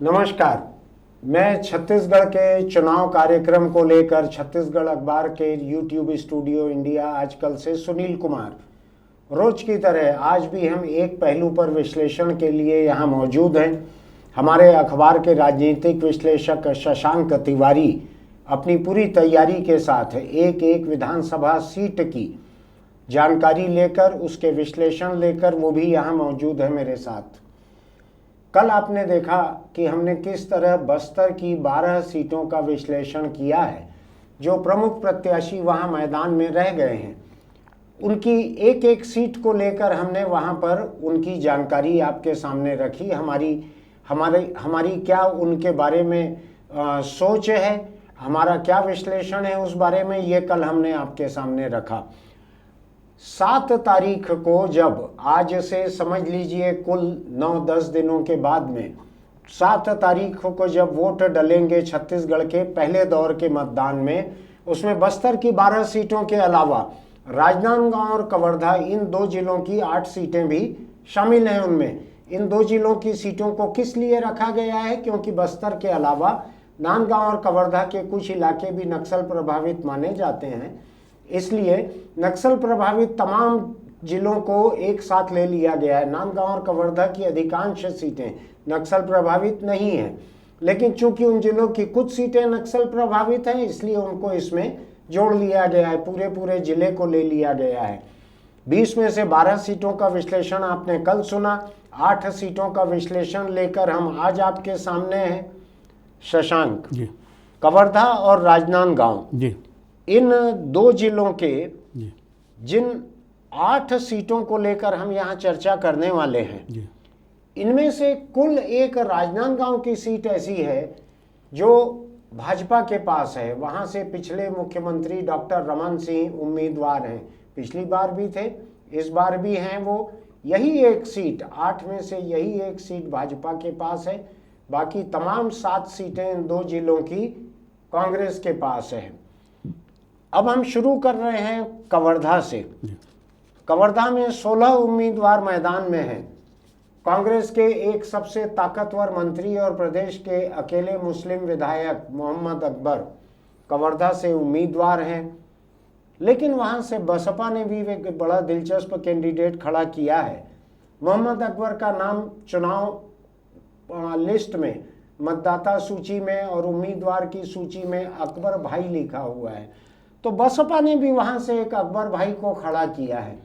नमस्कार। मैं छत्तीसगढ़ के चुनाव कार्यक्रम को लेकर छत्तीसगढ़ अखबार के यूट्यूब स्टूडियो इंडिया आजकल से सुनील कुमार। रोज की तरह आज भी हम एक पहलू पर विश्लेषण के लिए यहाँ मौजूद हैं। हमारे अखबार के राजनीतिक विश्लेषक शशांक तिवारी अपनी पूरी तैयारी के साथ एक एक विधानसभा सीट की जानकारी लेकर, उसके विश्लेषण लेकर वो भी यहाँ मौजूद है मेरे साथ। कल आपने देखा कि हमने किस तरह बस्तर की 12 सीटों का विश्लेषण किया है। जो प्रमुख प्रत्याशी वहां मैदान में रह गए हैं, उनकी एक एक सीट को लेकर हमने वहां पर उनकी जानकारी आपके सामने रखी। हमारी क्या उनके बारे में सोच है, हमारा क्या विश्लेषण है उस बारे में, ये कल हमने आपके सामने रखा। 7 तारीख को, जब आज से समझ लीजिए कुल 9-10 दिनों के बाद में 7 तारीख को जब वोट डलेंगे छत्तीसगढ़ के पहले दौर के मतदान में, उसमें बस्तर की 12 सीटों के अलावा राजनांदगांव और कवर्धा, इन 2 जिलों की 8 सीटें भी शामिल हैं। उनमें इन 2 जिलों की सीटों को किस लिए रखा गया है? क्योंकि बस्तर के अलावा नांदगांव और कवर्धा के कुछ इलाके भी नक्सल प्रभावित माने जाते हैं, इसलिए नक्सल प्रभावित तमाम जिलों को एक साथ ले लिया गया है। नांदगांव और कवर्धा की अधिकांश सीटें नक्सल प्रभावित नहीं हैं, लेकिन चूंकि उन जिलों की कुछ सीटें नक्सल प्रभावित हैं, इसलिए उनको इसमें जोड़ लिया गया है, पूरे जिले को ले लिया गया है। 20 में से 12 सीटों का विश्लेषण आपने कल सुना। 8 सीटों का विश्लेषण लेकर हम आज आपके सामने हैं। शशांक, कवर्धा और राजनांदगांव, इन 2 जिलों के जिन 8 सीटों को लेकर हम यहाँ चर्चा करने वाले हैं, इनमें से कुल एक राजनांदगांव की सीट ऐसी है जो भाजपा के पास है। वहाँ से पिछले मुख्यमंत्री डॉक्टर रमन सिंह उम्मीदवार हैं, पिछली बार भी थे, इस बार भी हैं वो। यही एक सीट, 8 में से यही एक सीट भाजपा के पास है। बाकी तमाम 7 सीटें इन 2 जिलों की कांग्रेस के पास है। अब हम शुरू कर रहे हैं कवर्धा से। कवर्धा में 16 उम्मीदवार मैदान में हैं। कांग्रेस के एक सबसे ताकतवर मंत्री और प्रदेश के अकेले मुस्लिम विधायक मोहम्मद अकबर कवर्धा से उम्मीदवार हैं, लेकिन वहां से बसपा ने भी एक बड़ा दिलचस्प कैंडिडेट खड़ा किया है। मोहम्मद अकबर का नाम चुनाव लिस्ट में, मतदाता सूची में और उम्मीदवार की सूची में अकबर भाई लिखा हुआ है, तो बसपा ने भी वहां से एक अकबर भाई को खड़ा किया है।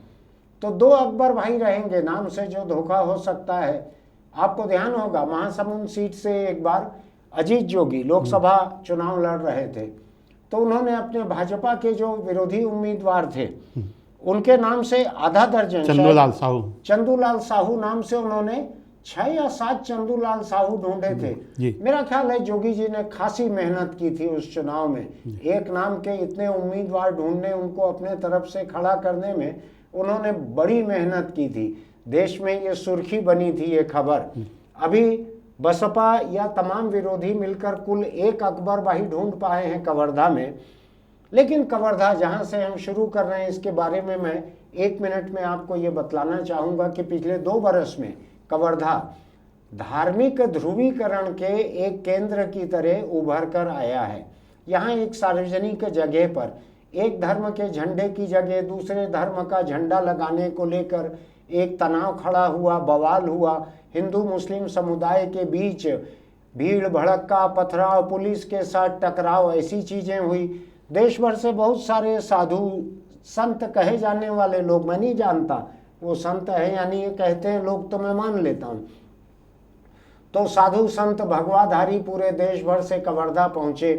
तो 2 अकबर भाई रहेंगे, नाम से जो धोखा हो सकता है। आपको ध्यान होगा महासमुंद सीट से एक बार अजीत जोगी लोकसभा चुनाव लड़ रहे थे, तो उन्होंने अपने भाजपा के जो विरोधी उम्मीदवार थे उनके नाम से आधा दर्जन, चंदूलाल साहू नाम से उन्होंने 6 या 7 चंदूलाल साहू ढूंढे थे। मेरा ख्याल है जोगी जी ने खासी मेहनत की थी उस चुनाव में। एक नाम के इतने उम्मीदवार ढूंढने, उनको अपने तरफ से खड़ा करने में उन्होंने बड़ी मेहनत की थी। देश में ये सुर्खी बनी थी ये खबर। अभी बसपा या तमाम विरोधी मिलकर कुल एक अकबर भाई ढूंढ पाए हैं कवर्धा में। लेकिन कवर्धा जहां से हम शुरू कर रहे हैं, इसके बारे में मैं 1 मिनट में आपको ये बतलाना चाहूँगा कि पिछले 2 बरस में कवर्धा धार्मिक ध्रुवीकरण के एक केंद्र की तरह उभर कर आया है। यहाँ एक सार्वजनिक जगह पर एक धर्म के झंडे की जगह दूसरे धर्म का झंडा लगाने को लेकर एक तनाव खड़ा हुआ, बवाल हुआ। हिंदू मुस्लिम समुदाय के बीच भीड़ भड़क्का, पथराव, पुलिस के साथ टकराव, ऐसी चीजें हुई। देश भर से बहुत सारे साधु संत कहे जाने वाले लोग, मैं नहीं जानता वो संत है यानी ये कहते हैं लोग, तो मैं मान लेता हूँ, तो साधु संत भगवाधारी पूरे देश भर से कवर्धा पहुँचे।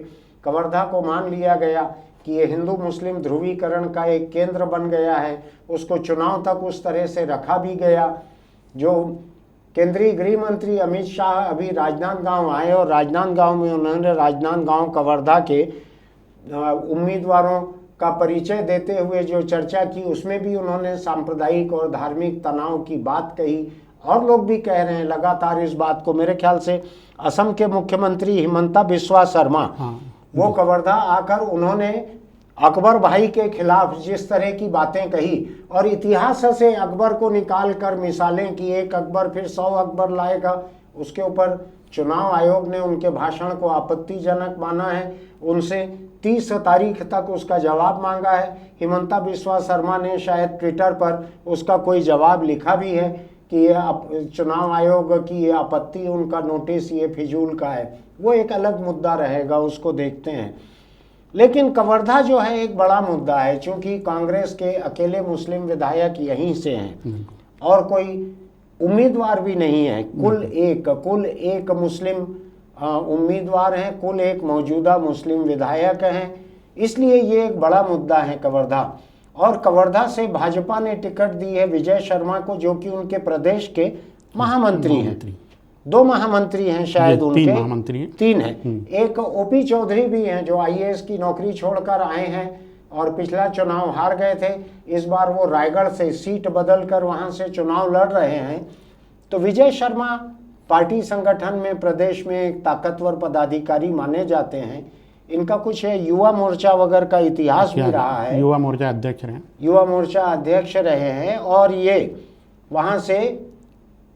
कवर्धा को मान लिया गया कि ये हिंदू मुस्लिम ध्रुवीकरण का एक केंद्र बन गया है। उसको चुनाव तक उस तरह से रखा भी गया। जो केंद्रीय गृह मंत्री अमित शाह अभी राजनांदगांव आए और राजनांदगांव में उन्होंने राजनांदगांव कवर्धा के उम्मीदवारों का परिचय देते हुए जो चर्चा की, उसमें भी उन्होंने सांप्रदायिक और धार्मिक तनाव की बात कही। और लोग भी कह रहे हैं लगातार इस बात को। मेरे ख्याल से असम के मुख्यमंत्री हिमंता बिस्वा शर्मा, वो कवर्धा आकर उन्होंने अकबर भाई के खिलाफ जिस तरह की बातें कही और इतिहास से अकबर को निकाल कर मिसालें कि एक अकबर फिर 100 अकबर लाएगा, उसके ऊपर चुनाव आयोग ने उनके भाषण को आपत्तिजनक माना है। उनसे 30 तारीख तक उसका जवाब मांगा है। हिमंता बिस्वा शर्मा ने शायद ट्विटर पर उसका कोई जवाब लिखा भी है कि ये चुनाव आयोग की ये आपत्ति, उनका नोटिस ये फिजूल का है। वो एक अलग मुद्दा रहेगा, उसको देखते हैं। लेकिन कवर्धा जो है एक बड़ा मुद्दा है, क्योंकि कांग्रेस के अकेले मुस्लिम विधायक यहीं से हैं और कोई उम्मीदवार भी नहीं है। कुल एक मुस्लिम उम्मीदवार हैं, कुल एक मौजूदा मुस्लिम विधायक हैं, इसलिए ये एक बड़ा मुद्दा है कवर्धा। और कवर्धा से भाजपा ने टिकट दी है विजय शर्मा को, जो कि उनके प्रदेश के महामंत्री हैं। 2 महामंत्री हैं शायद उनके, 3 महामंत्री हैं। 3 हैं। एक ओपी चौधरी भी हैं जो IAS की नौकरी छोड़कर आए हैं और पिछला चुनाव हार गए थे। इस बार वो रायगढ़ से सीट बदलकर वहां से चुनाव लड़ रहे हैं। तो विजय शर्मा पार्टी संगठन में प्रदेश में एक ताकतवर पदाधिकारी माने जाते हैं। इनका कुछ है युवा मोर्चा वगैरह का इतिहास भी रहा है, युवा मोर्चा अध्यक्ष रहे हैं और ये वहां से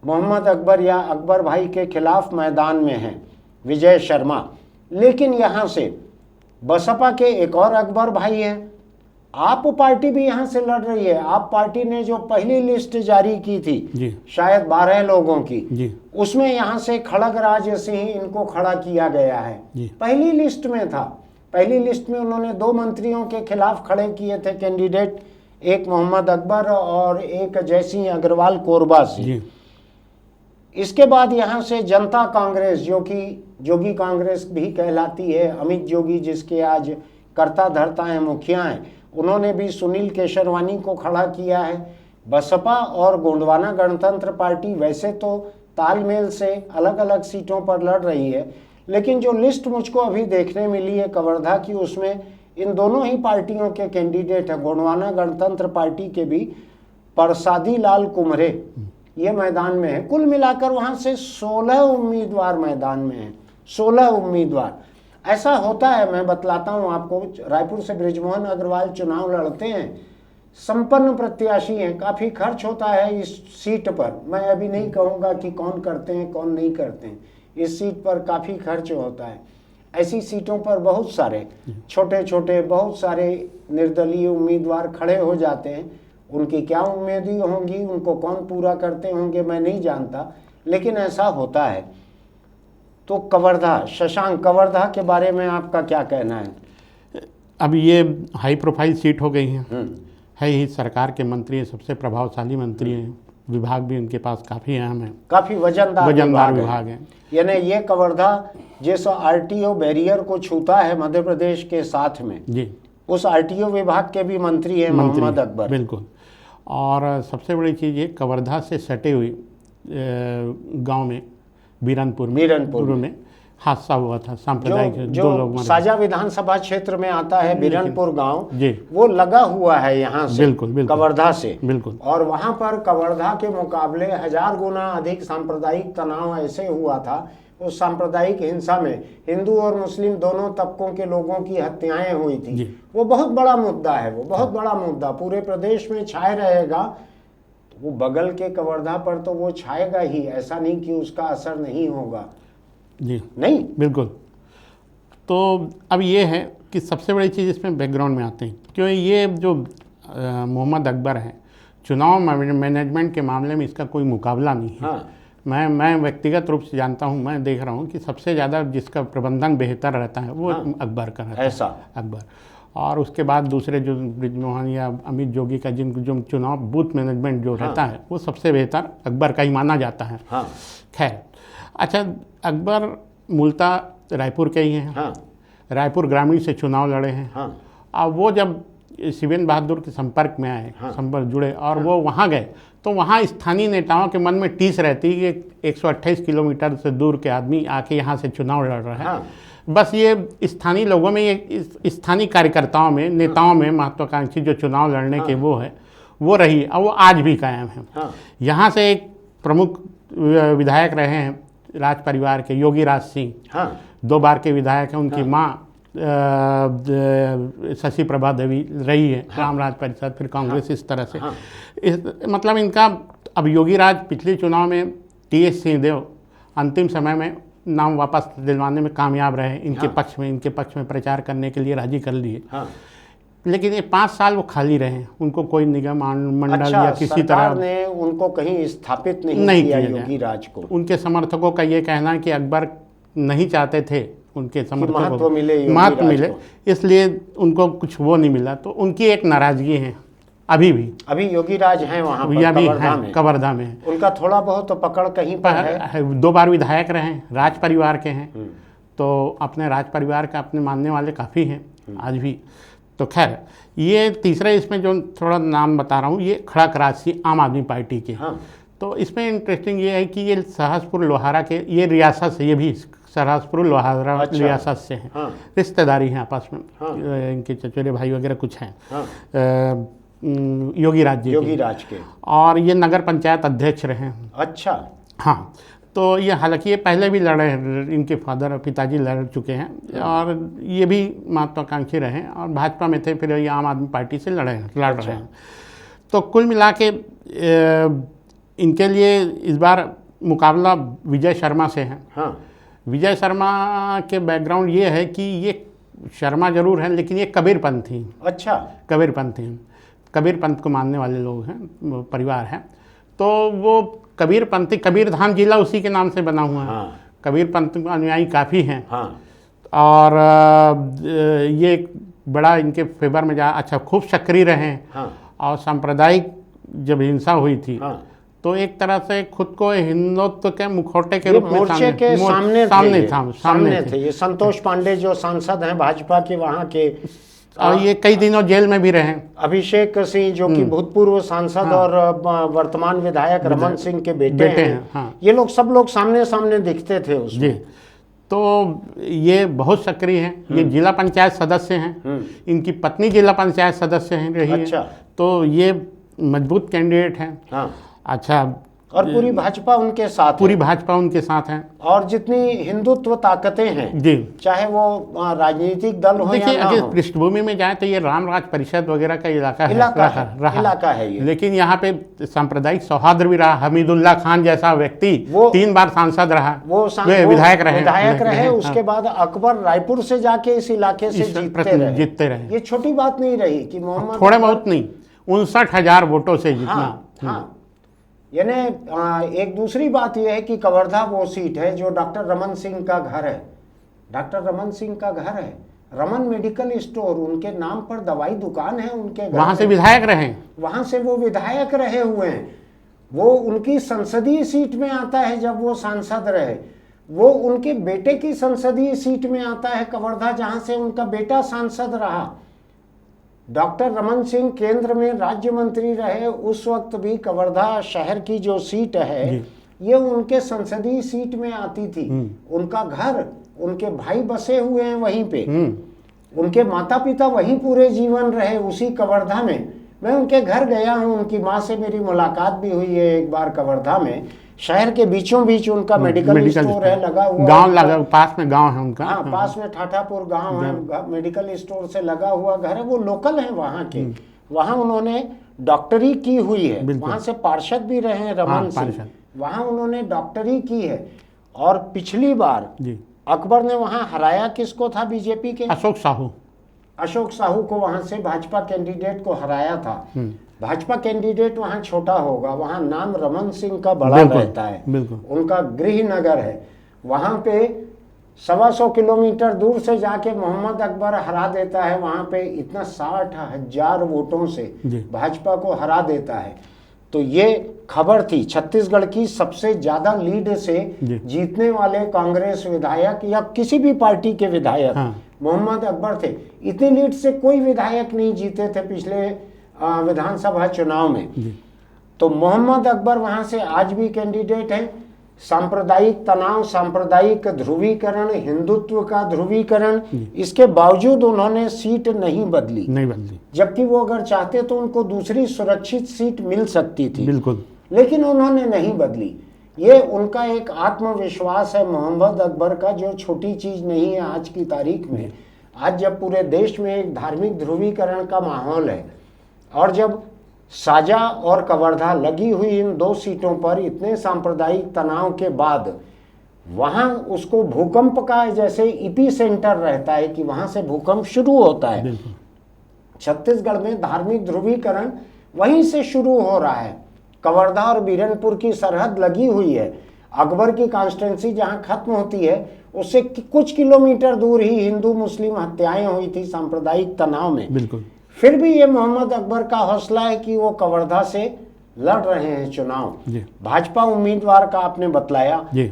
मोहम्मद अकबर या अकबर भाई के खिलाफ मैदान में हैं विजय शर्मा। लेकिन यहाँ से बसपा के एक और अकबर भाई हैं, आप पार्टी भी यहाँ से लड़ रही है। आप पार्टी ने जो पहली लिस्ट जारी की थी शायद 12 लोगों की, उसमें यहाँ से खड़गराज सिंह इनको खड़ा किया गया है। पहली लिस्ट में था, पहली लिस्ट में उन्होंने 2 मंत्रियों के खिलाफ खड़े किए थे कैंडिडेट, एक मोहम्मद अकबर और एक जयसिंह अग्रवाल कोरबा से। इसके बाद यहाँ से जनता कांग्रेस, जो कि जोगी कांग्रेस भी कहलाती है, अमित जोगी जिसके आज कर्ता धर्ता हैं, मुखिया हैं, उन्होंने भी सुनील केशरवानी को खड़ा किया है। बसपा और गोंडवाना गणतंत्र पार्टी वैसे तो तालमेल से अलग अलग सीटों पर लड़ रही है, लेकिन जो लिस्ट मुझको अभी देखने मिली है कवर्धा की, उसमें इन दोनों ही पार्टियों के कैंडिडेट हैं। गोंडवाना गणतंत्र पार्टी के भी प्रसादी लाल कुमरे ये मैदान में है। कुल मिलाकर वहां से 16 उम्मीदवार मैदान में हैं, 16 उम्मीदवार। ऐसा होता है, मैं बतलाता हूं आपको। रायपुर से बृजमोहन अग्रवाल चुनाव लड़ते हैं, संपन्न प्रत्याशी हैं, काफी खर्च होता है इस सीट पर। मैं अभी नहीं कहूंगा कि कौन करते हैं कौन नहीं करते हैं, इस सीट पर काफी खर्च होता है। ऐसी सीटों पर बहुत सारे छोटे छोटे बहुत सारे निर्दलीय उम्मीदवार खड़े हो जाते हैं। उनकी क्या उम्मीदें होंगी, उनको कौन पूरा करते होंगे, मैं नहीं जानता, लेकिन ऐसा होता है। तो कवर्धा, शशांक, कवर्धा के बारे में आपका क्या कहना है? अब ये हाई प्रोफाइल सीट हो गई है ही, सरकार के मंत्री हैं, सबसे प्रभावशाली मंत्री हैं, विभाग भी उनके पास काफ़ी अहम है, काफ़ी वजनदार विभाग है। यानी ये कवर्धा जिस RTO बैरियर को छूता है मध्य प्रदेश के साथ में जी, उस RTO विभाग के भी मंत्री हैं मोहम्मद अकबर। बिल्कुल। और सबसे बड़ी चीज़ ये कवर्धा से सटे हुई गांव में बीरनपुर में हादसा हुआ था, सांप्रदायिक जो 2 लोग मरे। साजा विधानसभा क्षेत्र में आता है बीरनपुर गांव, वो लगा हुआ है यहाँ से, बिल्कुल कवर्धा से, बिल्कुल। और वहाँ पर कवर्धा के मुकाबले 1000 गुना अधिक सांप्रदायिक तनाव ऐसे हुआ था। उस सांप्रदायिक हिंसा में हिंदू और मुस्लिम दोनों तबकों के लोगों की हत्याएं हुई थी। वो बहुत बड़ा मुद्दा है, वो बहुत बड़ा मुद्दा पूरे प्रदेश में छाए रहेगा। वो बगल के कवर्धा पर तो वो छाएगा ही, ऐसा नहीं कि उसका असर नहीं होगा जी, नहीं, बिल्कुल। तो अब ये है कि सबसे बड़ी चीज़ इसमें बैकग्राउंड में आते हैं, क्यों ये जो मोहम्मद अकबर है, चुनाव मैनेजमेंट के मामले में इसका कोई मुकाबला नहीं है। हाँ। मैं व्यक्तिगत रूप से जानता हूँ, मैं देख रहा हूँ कि सबसे ज़्यादा जिसका प्रबंधन बेहतर रहता है वो अकबर का रहता है, ऐसा अकबर। और उसके बाद दूसरे जो बृजमोहन या अमित जोगी का जो चुनाव बूथ मैनेजमेंट जो रहता है वो सबसे बेहतर अकबर का ही माना जाता है। खैर, अच्छा, अकबर मूलतः रायपुर के ही हैं, रायपुर ग्रामीण से चुनाव लड़े हैं। अब वो जब शिवेंद्र बहादुर के संपर्क में आए, संपर्क जुड़े और वो वहाँ गए, तो वहाँ स्थानीय नेताओं के मन में टीस रहती है कि 128 किलोमीटर से दूर के आदमी आके यहाँ से चुनाव लड़ रहा है। बस ये स्थानीय लोगों में, ये स्थानीय कार्यकर्ताओं में, नेताओं में महत्वाकांक्षी जो चुनाव लड़ने के वो है, वो रही और वो आज भी कायम है। यहाँ से एक प्रमुख विधायक रहे हैं राज परिवार के, योगी राज सिंह, 2 बार के विधायक हैं। उनकी माँ शशि प्रभा देवी रही है, रामराज परिषद, फिर कांग्रेस, इस तरह से। मतलब इनका अब योगी राज पिछले चुनाव में TS सिंहदेव अंतिम समय में नाम वापस दिलवाने में कामयाब रहे, इनके हाँ। पक्ष में, इनके पक्ष में प्रचार करने के लिए राजी कर लिए। हाँ। लेकिन ये 5 साल वो खाली रहे, उनको कोई निगम मंडल अच्छा, या किसी सरकार तरह ने उनको कहीं स्थापित नहीं नहीं किया किया गया। योगी राज को। उनके समर्थकों का ये कहना है कि अकबर नहीं चाहते थे उनके समर्थकों महत्व को मिले योगी महत्व राज मिले, को। इसलिए उनको कुछ वो नहीं मिला, तो उनकी एक नाराजगी है अभी भी। अभी योगी राज हैं वहाँ पर या भी कवर्धा है, में। कवर्धा में है। उनका थोड़ा बहुत तो पकड़ कहीं पर है। 2 बार विधायक रहे, राज परिवार के हैं, तो अपने राज परिवार का अपने मानने वाले काफ़ी हैं आज भी। तो खैर, ये तीसरे इसमें जो थोड़ा नाम बता रहा हूँ, ये खड़क राज सिंह आम आदमी पार्टी के। हाँ। तो इसमें इंटरेस्टिंग ये है कि ये सहसपुर लोहारा के, ये रियासत से, ये भी सहसपुर लोहारा अच्छा। रियासत से हैं। हाँ। रिश्तेदारी हैं आपस में। हाँ। इनके चचेरे भाई वगैरह कुछ हैं। हाँ। योगी राज जी योगी के। राज के। और ये नगर पंचायत अध्यक्ष रहे हैं। अच्छा। हाँ, तो ये हालांकि ये पहले भी लड़े हैं, इनके फादर और पिताजी लड़ चुके हैं, और ये भी महत्वाकांक्षी रहे हैं और भाजपा में थे, फिर ये आम आदमी पार्टी से लड़ रहे हैं। तो कुल मिला के इनके लिए इस बार मुकाबला विजय शर्मा से है। हाँ। विजय शर्मा के बैकग्राउंड ये है कि ये शर्मा जरूर हैं, लेकिन ये कबीरपंथी। अच्छा। कबीरपंथी हैं, कबीरपंथ को मानने वाले लोग हैं, परिवार हैं। तो वो कबीरपंथी, कबीरधाम जिला उसी के नाम से बना हुआ है। हाँ। कबीरपंथ अनुयायी काफ़ी हैं। हाँ। और ये एक बड़ा इनके फेवर में जा, अच्छा, खूब सक्रिय रहे हैं। हाँ। और सांप्रदायिक जब हिंसा हुई थी, हाँ। तो एक तरह से खुद को हिंदुत्व के मुखौटे के ये रूप में मोर्चे के सामने सामने थे। ये संतोष पांडे जो सांसद हैं भाजपा के वहाँ के, और ये कई दिनों जेल में भी रहे। अभिषेक सिंह जो कि भूतपूर्व सांसद और वर्तमान विधायक रमन सिंह के बेटे हैं। हाँ। ये लोग सब लोग सामने सामने दिखते थे उसमें। जी, तो ये बहुत सक्रिय हैं। ये जिला पंचायत सदस्य हैं, इनकी पत्नी जिला पंचायत सदस्य हैं रही है। अच्छा। तो ये मजबूत कैंडिडेट हैं। हाँ। अच्छा, और पूरी भाजपा उनके साथ है। पूरी भाजपा उनके साथ है। और जितनी हिंदुत्व ताकतें हैं, जी, चाहे वो राजनीतिक दल हो या देखिए, ना अगर हो, पृष्ठभूमि में जाए तो ये रामराज परिषद वगैरह का इलाका इलाका है ये। लेकिन यहाँ पे सांप्रदायिक सौहार्द भी रहा। हमीदुल्लाह खान जैसा व्यक्ति वो 3 बार सांसद रहा, वो विधायक रहे। उसके बाद अकबर रायपुर से जाके इस इलाके से जीतते रहे। ये छोटी बात नहीं रही कि मोहम्मद थोड़े बहुत नहीं, 59,000 वोटों से जीतना। हाँ। यानी एक दूसरी बात यह है कि कवर्धा वो सीट है जो डॉक्टर रमन सिंह का घर है। डॉक्टर रमन सिंह का घर है। रमन मेडिकल स्टोर, उनके नाम पर दवाई दुकान है उनके घर। वहां से विधायक रहे, वहां से वो विधायक रहे हुए हैं। वो उनकी संसदीय सीट में आता है जब वो सांसद रहे। वो उनके बेटे की संसदीय सीट में आता है कवर्धा, जहां से उनका बेटा सांसद रहा। डॉक्टर रमन सिंह केंद्र में राज्य मंत्री रहे, उस वक्त भी कवर्धा शहर की जो सीट है ये उनके संसदीय सीट में आती थी। उनका घर, उनके भाई बसे हुए हैं वहीं पे, उनके माता पिता वहीं पूरे जीवन रहे, उसी कवर्धा में। मैं उनके घर गया हूँ, उनकी माँ से मेरी मुलाकात भी हुई है एक बार कवर्धा में। शहर के बीचों बीच उनका मेडिकल स्टोर है लगा हुआ, गांव लगा, पास में गांव है उनका। हाँ, पास में ठाठापुर गांव है, मेडिकल स्टोर से लगा हुआ घर है। वो लोकल है वहाँ के। वहाँ उन्होंने डॉक्टरी की हुई है, वहाँ से पार्षद भी रहे हैं रमन सिंह, वहाँ उन्होंने डॉक्टरी की है। और पिछली बार अकबर ने वहाँ हराया किसको था बीजेपी के? अशोक साहू। अशोक साहू को वहाँ से भाजपा कैंडिडेट को हराया था। भाजपा कैंडिडेट वहाँ छोटा होगा, वहाँ नाम रमन सिंह का बड़ा रहता है। उनका गृह नगर है। वहाँ पे 125 किलोमीटर दूर से जाके मोहम्मद अकबर हरा देता है। वहाँ पे इतना 60,000 वोटों से भाजपा को हरा देता है। तो ये खबर थी, छत्तीसगढ़ की सबसे ज्यादा लीड से जीतने वाले कांग्रेस विधायक या किसी भी पार्टी के विधायक मोहम्मद अकबर थे। इतनी लीड से कोई विधायक नहीं जीते थे पिछले विधानसभा चुनाव में। तो मोहम्मद अकबर वहां से आज भी कैंडिडेट हैं। सांप्रदायिक तनाव, सांप्रदायिक ध्रुवीकरण, हिंदुत्व का ध्रुवीकरण, इसके बावजूद उन्होंने सीट नहीं बदली। जबकि वो अगर चाहते तो उनको दूसरी सुरक्षित सीट मिल सकती थी, बिल्कुल, लेकिन उन्होंने नहीं बदली। ये उनका एक आत्मविश्वास है मोहम्मद अकबर का, जो छोटी चीज नहीं है आज की तारीख में। आज जब पूरे देश में एक धार्मिक ध्रुवीकरण का माहौल है और जब साजा और कवर्धा लगी हुई इन 2 सीटों पर इतने सांप्रदायिक तनाव के बाद वहाँ उसको भूकंप का जैसे इपी सेंटर रहता है कि वहाँ से भूकंप शुरू होता है। बिल्कुल। छत्तीसगढ़ में धार्मिक ध्रुवीकरण वहीं से शुरू हो रहा है। कवर्धा और बीरनपुर की सरहद लगी हुई है। अकबर की कॉन्स्टिट्यूंसी जहाँ खत्म होती है उससे कुछ किलोमीटर दूर ही हिंदू मुस्लिम हत्याएं हुई थी सांप्रदायिक तनाव में। बिल्कुल। फिर भी ये मोहम्मद अकबर का हौसला है कि वो कवर्धा से लड़ रहे हैं चुनाव। जी। भाजपा उम्मीदवार का आपने बतलाया। जी।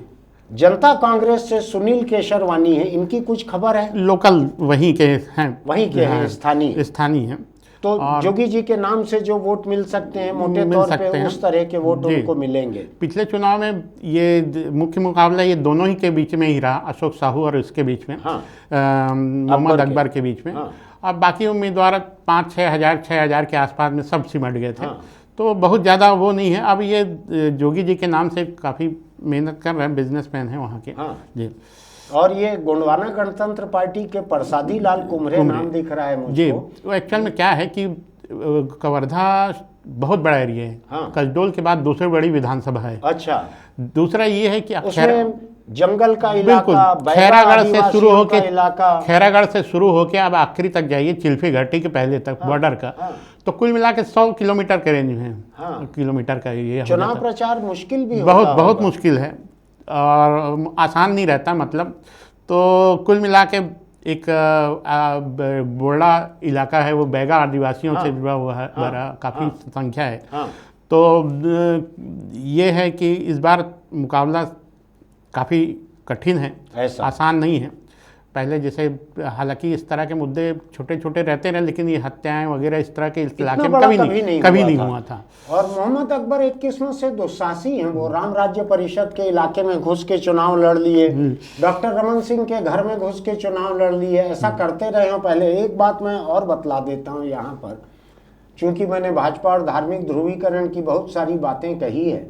जनता कांग्रेस से सुनील केशरवानी है, इनकी कुछ खबर है? लोकल वहीं के हैं, वहीं के हैं, स्थानीय हैं। तो जोगी जी के नाम से जो वोट मिल सकते हैं मोटे मिल तौर सकते पे हैं। उस तरह के वोट जी। उनको मिलेंगे। पिछले चुनाव में ये मुख्य मुकाबला ये दोनों ही के बीच में ही रहा, अशोक साहू और इसके बीच में, हाँ। मोहम्मद अकबर के बीच में। हाँ। अब बाकी उम्मीदवार 5-6 हज़ार के आसपास में सब सिमट गए थे। हाँ। तो बहुत ज़्यादा वो नहीं है। अब ये जोगी जी के नाम से काफ़ी मेहनत कर रहे हैं, बिजनेसमैन हैं वहाँ के। हाँ। जी। और ये गोंडवाना गणतंत्र पार्टी के प्रसादी लाल कुमरे नाम दिख रहा है मुझको। जी, वो एक्चुअल में क्या है कि कवर्धा बहुत बड़ा एरिया है। हाँ। कसडोल के बाद दूसरी बड़ी विधानसभा है। अच्छा, दूसरा ये है कि उसमें जंगल का बिल्कुल इलाका, खैरागढ़ से शुरू आदिवासियों होके का इलाका, खैरागढ़ से शुरू होके अब आखिरी तक जाइए चिल्फी घाटी के पहले तक बॉर्डर का। हाँ। तो कुल मिला के 100 किलोमीटर के रेंज में हाँ। किलोमीटर का ये हो चुनाव जाता है। प्रचार मुश्किल भी बहुत होता बहुत होगा। मुश्किल है और आसान नहीं रहता। मतलब तो कुल मिला के एक बोड़ा इलाका है, वो बैगा आदिवासियों से जुड़ा हुआ है, बड़ा काफ़ी संख्या है। हाँ। तो ये है कि इस बार मुकाबला काफ़ी कठिन है, ऐसा आसान नहीं है। पहले जैसे हालांकि इस तरह के मुद्दे छोटे छोटे रहते रहे, लेकिन ये हत्याएं वगैरह इस तरह के इस इलाके में कभी नहीं हुआ था। और मोहम्मद अकबर एक किस्म से दुस्साहसी हैं। वो राम राज्य परिषद के इलाके में घुस के चुनाव लड़ लिए, डॉक्टर रमन सिंह के घर में घुस के चुनाव लड़ लिए, ऐसा करते रहे हो पहले। एक बात मैं और बतला देता हूँ यहाँ पर, चूंकि मैंने भाजपा और धार्मिक ध्रुवीकरण की बहुत सारी बातें कही है।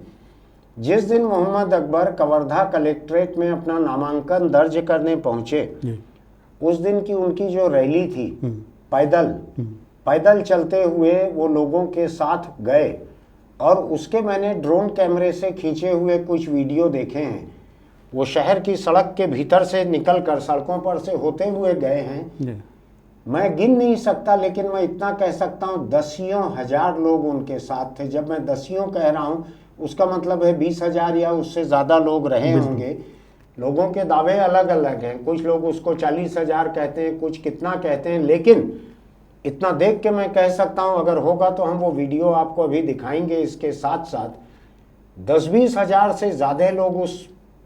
जिस दिन मोहम्मद अकबर कवर्धा कलेक्ट्रेट में अपना नामांकन दर्ज करने पहुंचे, उस दिन की उनकी जो रैली थी, पैदल चलते हुए वो लोगों के साथ गए, और उसके मैंने ड्रोन कैमरे से खींचे हुए कुछ वीडियो देखे हैं। वो शहर की सड़क के भीतर से निकल कर सड़कों पर से होते हुए गए हैं। मैं गिन नहीं सकता, लेकिन मैं इतना कह सकता हूँ दसियों हजार लोग उनके साथ थे। जब मैं दसियों कह रहा हूँ उसका मतलब है 20,000 या उससे ज़्यादा लोग रहे होंगे। लोगों के दावे अलग अलग हैं, कुछ लोग उसको 40,000 कहते हैं, कुछ कितना कहते हैं, लेकिन इतना देख के मैं कह सकता हूँ अगर होगा तो हम वो वीडियो आपको अभी दिखाएंगे। इसके साथ साथ 10-20 हज़ार से ज़्यादा लोग उस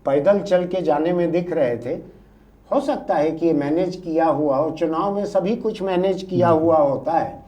पैदल चल के जाने में दिख रहे थे। हो सकता है कि ये मैनेज किया हुआ हो, चुनाव में सभी कुछ मैनेज किया हुआ होता है।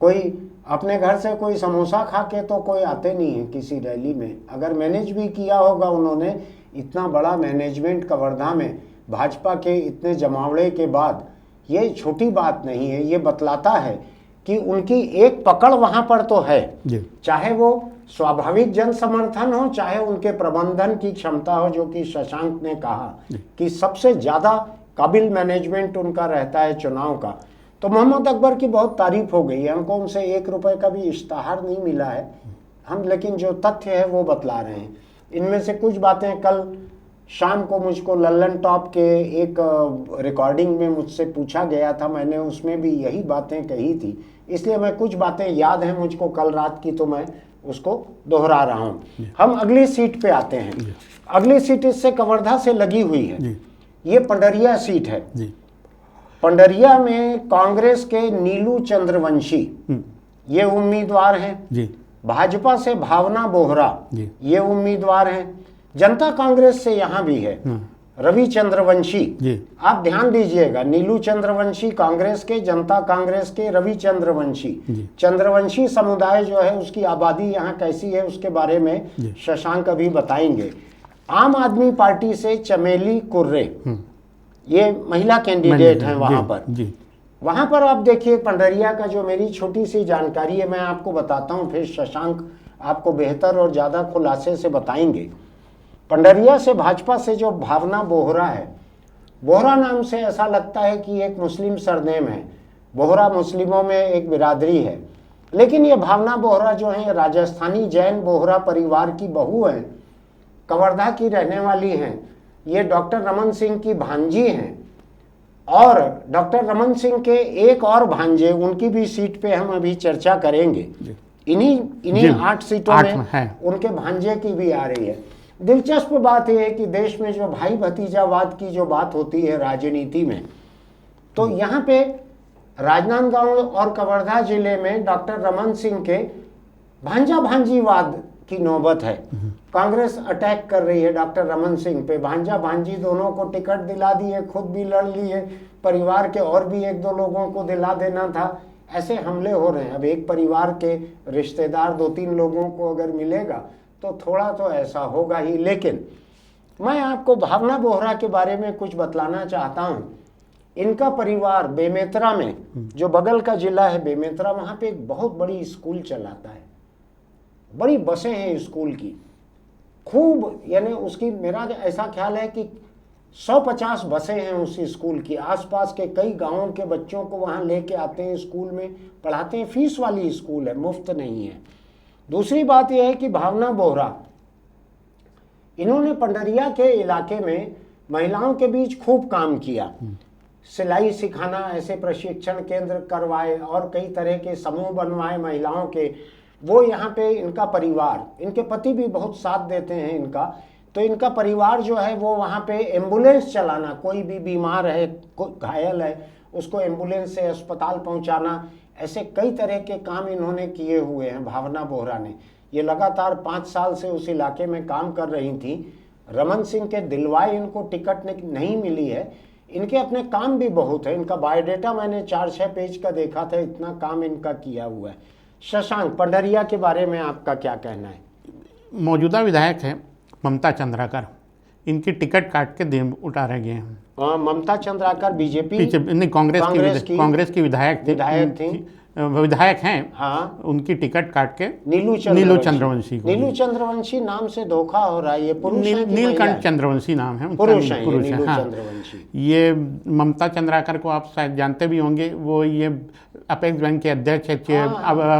कोई अपने घर से कोई समोसा खा के तो कोई आते नहीं है किसी रैली में। अगर मैनेज भी किया होगा उन्होंने, इतना बड़ा मैनेजमेंट कवर्धा में भाजपा के इतने जमावड़े के बाद, ये छोटी बात नहीं है। ये बतलाता है कि उनकी एक पकड़ वहाँ पर तो है, चाहे वो स्वाभाविक जन समर्थन हो, चाहे उनके प्रबंधन की क्षमता हो, जो कि शशांक ने कहा कि सबसे ज़्यादा काबिल मैनेजमेंट उनका रहता है चुनाव का। तो मोहम्मद अकबर की बहुत तारीफ हो गई है। हमको उनसे 1 रुपए का भी इश्तहार नहीं मिला है हम, लेकिन जो तथ्य है वो बतला रहे हैं। इनमें से कुछ बातें कल शाम को मुझको लल्लन टॉप के एक रिकॉर्डिंग में मुझसे पूछा गया था, मैंने उसमें भी यही बातें कही थी, इसलिए मैं कुछ बातें याद हैं मुझको कल रात की, तो मैं उसको दोहरा रहा हूँ। हम अगली सीट पे आते हैं। अगली सीट इससे कवर्धा से लगी हुई है, ये पंडरिया सीट है। पंडरिया में कांग्रेस के नीलू चंद्रवंशी ये उम्मीदवार हैं। भाजपा से भावना बोहरा ये उम्मीदवार हैं। जनता कांग्रेस से यहाँ भी है रवि चंद्रवंशी। आप ध्यान दीजिएगा, नीलू चंद्रवंशी कांग्रेस के, जनता कांग्रेस के रवि चंद्रवंशी। चंद्रवंशी समुदाय जो है उसकी आबादी यहाँ कैसी है उसके बारे में शशांक अभी बताएंगे। आम आदमी पार्टी से चमेली कुर्रे ये महिला कैंडिडेट हैं वहां पर आप देखिए पंडरिया का जो मेरी छोटी सी जानकारी है मैं आपको बताता हूं, फिर शशांक आपको बेहतर और ज़्यादा खुलासे से बताएंगे। पंडरिया से भाजपा से जो भावना बोहरा है, बोहरा नाम से ऐसा लगता है कि एक मुस्लिम सरनेम है। बोहरा मुस्लिमों में एक बिरादरी है, लेकिन ये भावना बोहरा जो है राजस्थानी जैन बोहरा परिवार की बहू हैं, कवर्धा की रहने वाली हैं। ये डॉक्टर रमन सिंह की भांजी हैं, और डॉक्टर रमन सिंह के एक और भांजे, उनकी भी सीट पे हम अभी चर्चा करेंगे। इन्हीं 8 सीटों में उनके भांजे की भी आ रही है। दिलचस्प बात यह है कि देश में जो भाई भतीजावाद की जो बात होती है राजनीति में, तो यहाँ पे राजनांदगांव और कवर्धा जिले में डॉक्टर रमन सिंह के भांजा भांजीवाद की नौबत है। कांग्रेस अटैक कर रही है डॉक्टर रमन सिंह पे, भांजा भांजी दोनों को टिकट दिला दिए, खुद भी लड़ लिए, परिवार के और भी 1-2 लोगों को दिला देना था, ऐसे हमले हो रहे हैं। अब एक परिवार के रिश्तेदार 2-3 लोगों को अगर मिलेगा तो थोड़ा तो ऐसा होगा ही। लेकिन मैं आपको भावना बोहरा के बारे में कुछ बतलाना चाहता हूँ। इनका परिवार बेमेतरा में, जो बगल का जिला है बेमेतरा, वहाँ पे एक बहुत बड़ी स्कूल चलाता है, बड़ी बसें हैं स्कूल की, खूब, यानी उसकी, मेरा ऐसा ख्याल है कि 150 बसें हैं उस स्कूल की। आसपास के कई गांवों के बच्चों को वहाँ लेके आते हैं, स्कूल में पढ़ाते हैं। फीस वाली स्कूल है, मुफ्त नहीं है। दूसरी बात यह है कि भावना बोहरा, इन्होंने पंडरिया के इलाके में महिलाओं के बीच खूब काम किया, सिलाई सिखाना, ऐसे प्रशिक्षण केंद्र करवाए और कई तरह के समूह बनवाए महिलाओं के। वो यहाँ पे इनका परिवार, इनके पति भी बहुत साथ देते हैं इनका, तो इनका परिवार जो है वो वहाँ पे एम्बुलेंस चलाना, कोई भी बीमार है, कोई घायल है, उसको एम्बुलेंस से अस्पताल पहुँचाना, ऐसे कई तरह के काम इन्होंने किए हुए हैं भावना बोहरा ने। ये लगातार 5 साल से उस इलाके में काम कर रही थी। रमन सिंह के दिलवाए इनको टिकट नहीं मिली है। इनके अपने काम भी बहुत है, इनका बायोडेटा मैंने 4-6 पेज का देखा था, इतना काम इनका किया हुआ है। शशांक, पंडरिया के बारे में आपका क्या कहना है? मौजूदा विधायक है ममता चंद्राकर, इनकी टिकट काट के दिन उतारे गए हैं। ममता चंद्राकर बीजेपी नहीं, कांग्रेस की विधायक थी, विधायक हैं। हाँ, उनकी टिकट काट के नीलू चंद्रवंशी को। नीलू चंद्रवंशी नाम से धोखा हो रहा है। ये पुरुष है कि नीलकंठ चंद्रवंशी नाम है, पुरुष है। हाँ। ये ममता चंद्राकर को आप शायद जानते भी होंगे, वो ये अपेक्स बैंक के अध्यक्ष है,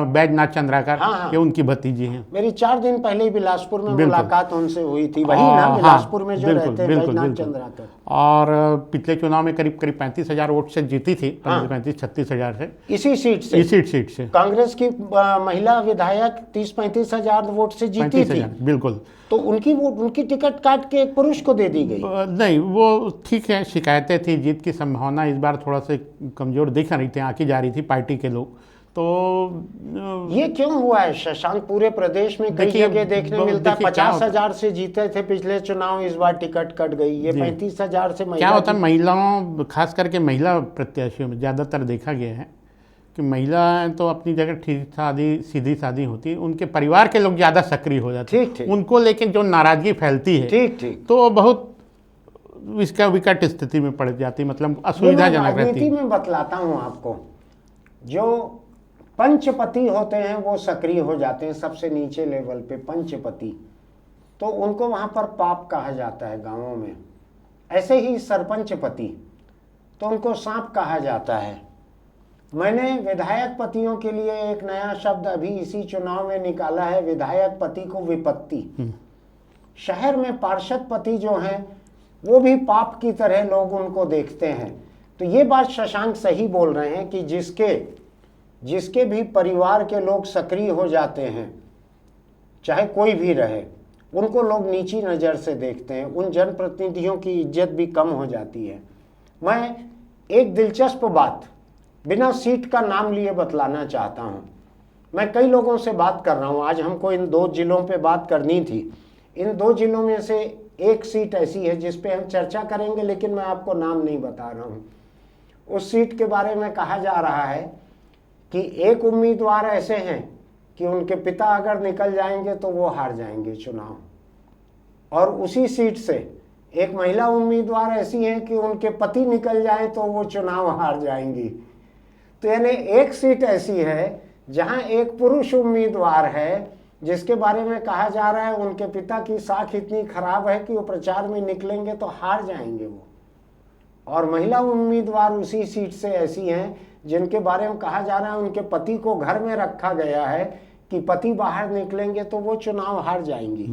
बैजनाथ चंद्राकर। ये उनकी भतीजी हैं। मेरी 4 दिन पहले ही बिलासपुर में मुलाकात उनसे हुई थी, वही ना बिलासपुर में जो रहते हैं बैजनाथ चंद्राकर। और पिछले चुनाव में करीब 35,000 वोट से जीती थी, 35-36,000 से, इसी सीट से। कांग्रेस की महिला विधायक 30-35 हजार वोट से जीती थी। बिल्कुल। तो उनकी टिकट काट के एक पुरुष को दे दी गई। नहीं, वो ठीक है, शिकायतें थी, जीत की संभावना इस बार थोड़ा से कमजोर दिख रही थी, आंकी जा रही थी पार्टी के लोग। तो ये क्यों हुआ है शशांक? पूरे प्रदेश में कई जगह देखने मिलता है 50,000 से जीते थे पिछले चुनाव, इस बार टिकट कट गई। ये 35,000 से क्या होता है, महिलाओं, खास करके महिला प्रत्याशियों में ज़्यादातर देखा गया है कि महिलाएं तो अपनी जगह ठीक सीधी सादी होती है, उनके परिवार के लोग ज़्यादा सक्रिय हो जाते हैं, उनको लेके जो नाराजगी फैलती है, ठीक तो बहुत इसका विकट स्थिति में पड़ जाती है, मतलब असुविधाजनक रहती है। में बतलाता हूँ आपको, जो पंचपति होते हैं वो सक्रिय हो जाते हैं सबसे नीचे लेवल पे, पंचपति, तो उनको वहाँ पर पाप कहा जाता है गाँवों में। ऐसे ही सरपंचपति, तो उनको सांप कहा जाता है। मैंने विधायक पतियों के लिए एक नया शब्द अभी इसी चुनाव में निकाला है, विधायक पति को विपत्ति। शहर में पार्षद पति जो हैं वो भी पाप की तरह लोग उनको देखते हैं। तो ये बात शशांक सही बोल रहे हैं कि जिसके भी परिवार के लोग सक्रिय हो जाते हैं, चाहे कोई भी रहे, उनको लोग नीची नज़र से देखते हैं, उन जनप्रतिनिधियों की इज्जत भी कम हो जाती है। मैं एक दिलचस्प बात बिना सीट का नाम लिए बतलाना चाहता हूं। मैं कई लोगों से बात कर रहा हूं, आज हमको इन 2 जिलों पे बात करनी थी। इन 2 जिलों में से एक सीट ऐसी है जिस पे हम चर्चा करेंगे, लेकिन मैं आपको नाम नहीं बता रहा हूं। उस सीट के बारे में कहा जा रहा है कि एक उम्मीदवार ऐसे हैं कि उनके पिता अगर निकल जाएंगे तो वो हार जाएंगे चुनाव, और उसी सीट से एक महिला उम्मीदवार ऐसी हैं कि उनके पति निकल जाएं तो वो चुनाव हार जाएंगी। तो यानी एक सीट ऐसी है जहां एक पुरुष उम्मीदवार है जिसके बारे में कहा जा रहा है उनके पिता की साख इतनी खराब है कि वो प्रचार में निकलेंगे तो हार जाएंगे वो, और महिला उम्मीदवार उसी सीट से ऐसी हैं जिनके बारे में कहा जा रहा है उनके पति को घर में रखा गया है कि पति बाहर निकलेंगे तो वो चुनाव हार जाएंगी।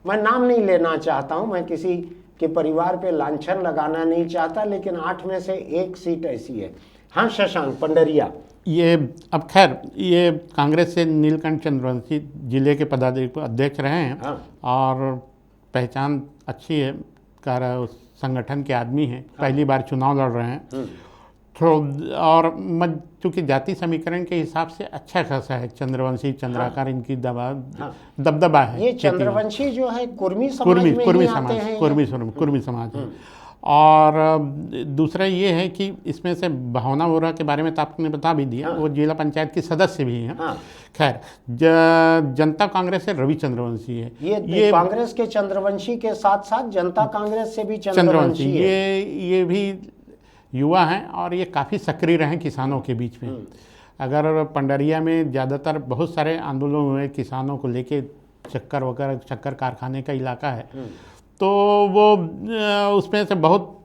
मैं नाम नहीं लेना चाहता हूं, मैं किसी कि परिवार पे लांछन लगाना नहीं चाहता, लेकिन 8 में से 1 सीट ऐसी है। हाँ शशांक, पंडरिया। ये अब खैर ये कांग्रेस से नीलकंठ चंद्रवंशी जिले के अध्यक्ष रहे हैं। हाँ। और पहचान अच्छी है, संगठन के आदमी हैं। पहली बार चुनाव लड़ रहे हैं। तो और चूँकि जाति समीकरण के हिसाब से अच्छा खासा है चंद्रवंशी चंद्राकार, इनकी दबदबा है। ये चंद्रवंशी जो है कुर्मी समाज में ही आते हैं। कुर्मी समाज है। और दूसरा ये है कि इसमें से भावना वोरा के बारे में तो आपने बता भी दिया। वो जिला पंचायत की सदस्य भी हैं। खैर जनता कांग्रेस से रवि चंद्रवंशी है। ये कांग्रेस के चंद्रवंशी के साथ साथ जनता कांग्रेस से भी चंद्रवंशी है। ये भी युवा हैं और ये काफ़ी सक्रिय रहे किसानों के बीच में। अगर पंडरिया में ज़्यादातर बहुत सारे आंदोलन हुए किसानों को लेके, शक्कर कारखाने का इलाका है, तो वो उसमें से बहुत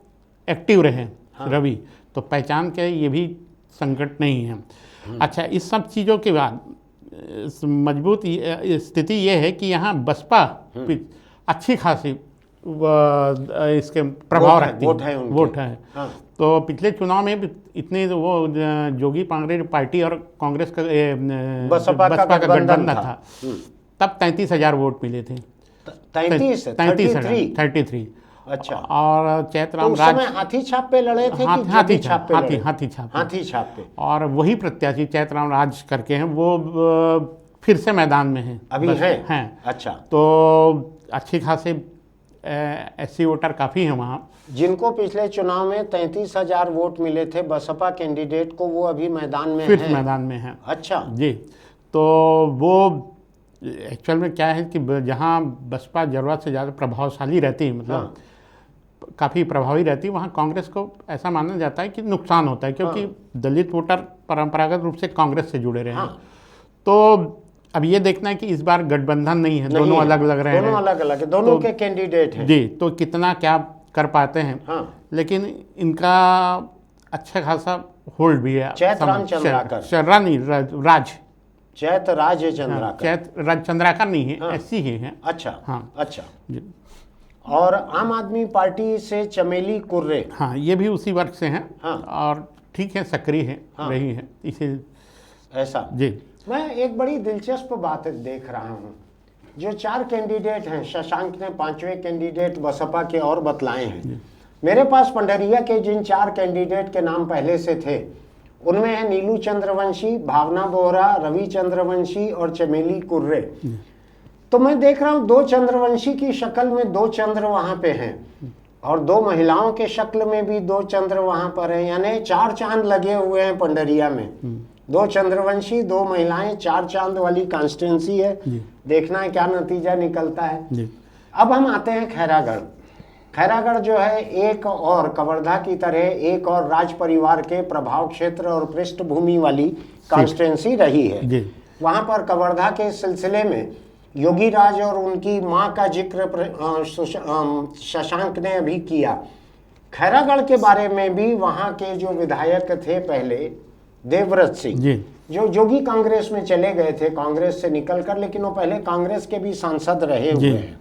एक्टिव रहे रवि। तो पहचान के ये भी संकट नहीं है। अच्छा, इस सब चीज़ों के बाद मजबूत स्थिति ये है कि यहाँ बसपा अच्छी खासी इसके प्रभाव रखती है, वोट है। तो पिछले चुनाव में इतने वो जोगी कांग्रेस पार्टी और कांग्रेस का बसपा का गठबंधन था, तब 33,000 वोट मिले थे। 33। अच्छा। और चैतराम राज हाथी छाप पे लड़े थे। हाथी छाप पे। और वही प्रत्याशी चैतराम राज करके हैं, वो फिर से मैदान में हैं अभी हैं। अच्छा। तो अच्छी खासे SC वोटर काफ़ी हैं वहाँ, जिनको पिछले चुनाव में 33,000 वोट मिले थे बसपा कैंडिडेट को, वो अभी मैदान में फिर मैदान में हैं। अच्छा जी। तो वो एक्चुअल में क्या है कि जहाँ बसपा ज़रूरत से ज़्यादा प्रभावशाली रहती है, मतलब काफ़ी प्रभावी रहती है, वहाँ कांग्रेस को ऐसा माना जाता है कि नुकसान होता है, क्योंकि दलित वोटर परंपरागत रूप से कांग्रेस से जुड़े रहे हैं। तो अब ये देखना है कि इस बार गठबंधन नहीं है, दोनों अलग अलग रहे हैं, दोनों अलग अलग है, दोनों के कैंडिडेट हैं। जी। तो कितना क्या कर पाते हैं। लेकिन इनका अच्छा खासा होल्ड भी है। चैतराम चंद्राकर, चैतराज चंद्राकर नहीं है, SC ही है। अच्छा। अच्छा। और आम आदमी पार्टी से चमेली कुर्रे, ये भी उसी वर्ग से हैं। और ठीक है, सक्रिय है, रही है इसे ऐसा। जी। मैं एक बड़ी दिलचस्प बात देख रहा हूँ, जो 4 कैंडिडेट हैं, शशांक ने 5वें कैंडिडेट बसपा के और बतलाए हैं। मेरे पास पंडरिया के जिन 4 कैंडिडेट के नाम पहले से थे, उनमें है नीलू चंद्रवंशी, भावना बोहरा, रवि चंद्रवंशी और चमेली कुर्रे। तो मैं देख रहा हूँ 2 चंद्रवंशी की शक्ल में 2 चंद्र वहाँ पे हैं, और 2 महिलाओं के शक्ल में भी 2 चंद्र वहाँ पर हैं, यानी 4 चांद लगे हुए हैं पंडरिया में। 2 चंद्रवंशी, 2 महिलाएं, 4 चांद वाली कॉन्स्टिट्यूंसी है। देखना है क्या नतीजा निकलता है। अब हम आते हैं खैरागढ़। खैरागढ़ जो है एक और कवर्धा की तरह एक और राज परिवार के प्रभाव क्षेत्र और पृष्ठभूमि वाली कॉन्स्टिट्यूंसी रही है। वहां पर कवर्धा के सिलसिले में योगी राज और उनकी मां का जिक्र शशांक ने अभी किया। खैरागढ़ के बारे में भी वहां के जो विधायक थे पहले, देवव्रत सिंह, जो जोगी कांग्रेस में चले गए थे कांग्रेस से निकलकर, लेकिन वो पहले कांग्रेस के भी सांसद रहे हुए हैं।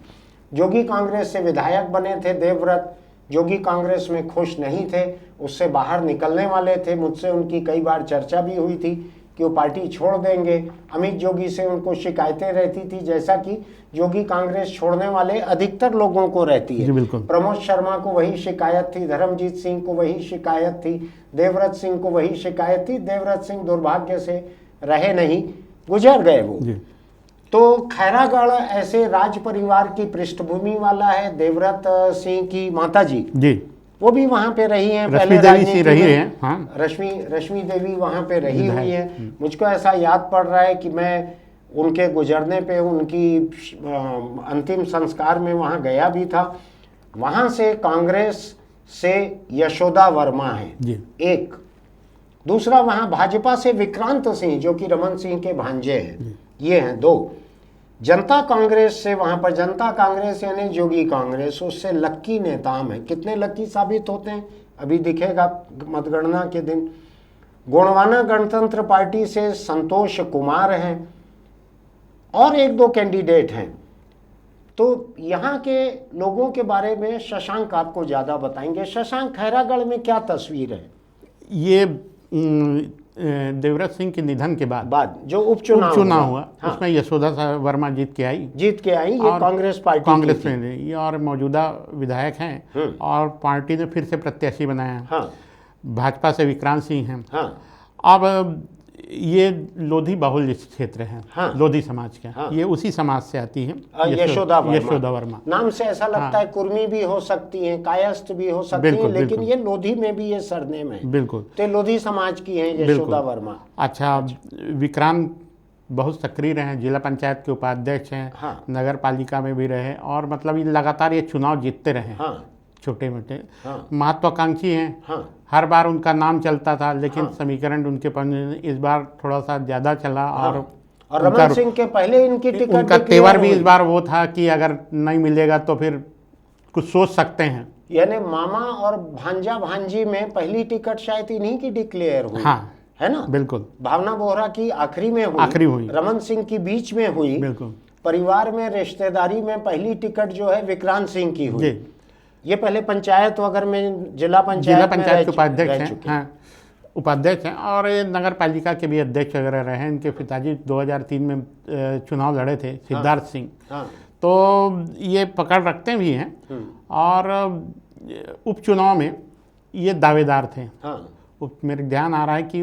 जोगी कांग्रेस से विधायक बने थे देवव्रत, जोगी कांग्रेस में खुश नहीं थे, उससे बाहर निकलने वाले थे। मुझसे उनकी कई बार चर्चा भी हुई थी कि वो पार्टी छोड़ देंगे। अमित जोगी से उनको शिकायतें रहती थी, जैसा कि जोगी कांग्रेस छोड़ने वाले अधिकतर लोगों को रहती है। प्रमोद शर्मा को वही शिकायत थी, धर्मजीत सिंह को वही शिकायत थी, देवव्रत सिंह को वही शिकायत थी। देवव्रत सिंह दुर्भाग्य से रहे नहीं, गुजर गए वो। तो खैरागढ़ ऐसे राज परिवार की पृष्ठभूमि वाला है। देवव्रत सिंह की माता जी वो भी वहां पे रही हैं, पहले रही है। रश्मि देवी वहां पे रही हुई है। मुझको ऐसा याद पड़ रहा है कि मैं उनके गुजरने पे उनकी अंतिम संस्कार में वहां गया भी था। वहां से कांग्रेस से यशोदा वर्मा है एक, दूसरा वहां भाजपा से विक्रांत सिंह जो कि रमन सिंह के भांजे हैं, ये हैं 2। जनता कांग्रेस से वहां पर, जनता कांग्रेस यानी जोगी कांग्रेस, उससे लक्की नेताम है। कितने लक्की साबित होते हैं अभी दिखेगा मतगणना के दिन। गोंडवाना गणतंत्र पार्टी से संतोष कुमार हैं और 1-2 कैंडिडेट हैं। तो यहाँ के लोगों के बारे में शशांक आपको ज़्यादा बताएंगे। शशांक, खैरागढ़ में क्या तस्वीर है? ये देवव्रत सिंह के निधन के बाद जो उपचुनाव हुआ, हाँ, उसमें यशोदा वर्मा जीत के आई। ये कांग्रेस पार्टी कांग्रेस में रही और मौजूदा विधायक हैं और पार्टी ने फिर से प्रत्याशी बनाया। हाँ, भाजपा से विक्रांत सिंह हैं। हाँ, अब ये लोधी बाहुल्य क्षेत्र है। हाँ, लोधी समाज का। हाँ, ये उसी समाज से आती है। यशोदा वर्मा नाम से ऐसा लगता है कुर्मी भी हो सकती हैं, कायस्थ भी हो सकती हैं, लेकिन ये लोधी में भी ये सरनेम है। बिल्कुल, तो लोधी समाज की हैं यशोदा वर्मा। अच्छा, विक्रांत बहुत सक्रिय रहे, जिला पंचायत के उपाध्यक्ष हैं। हाँ, नगर पालिका में भी रहे और मतलब ये लगातार ये चुनाव जीतते रहे। हाँ, छोटे मोटे हाँ, महत्वाकांक्षी हैं। हाँ, हर बार उनका नाम चलता था, लेकिन समीकरण उनके इस बार थोड़ा सा ज़्यादा चला। और रमन सिंह के पहले इनकी टिकट उनका तेवर भी इस बार वो था कि अगर नहीं मिलेगा तो फिर कुछ सोच सकते हैं। यानी मामा और भांजा भांजी में पहली टिकट शायद इन्हीं की डिक्लेयर हुई। हाँ, है ना? बिल्कुल। भावना बोहरा की आखिरी में हुई, रमन सिंह की बीच में हुई। बिल्कुल। परिवार में, रिश्तेदारी में पहली टिकट जो है विक्रांत सिंह की हुई। ये पहले पंचायत वगैरह में जिला पंचायत के उपाध्यक्ष हैं। हाँ, उपाध्यक्ष हैं और ये नगर पालिका के भी अध्यक्ष वगैरह रहे। इनके पिताजी 2003 में चुनाव लड़े थे, सिद्धार्थ सिंह। हाँ, तो ये पकड़ रखते भी हैं और उपचुनाव में ये दावेदार थे। हाँ, मेरे ध्यान आ रहा है कि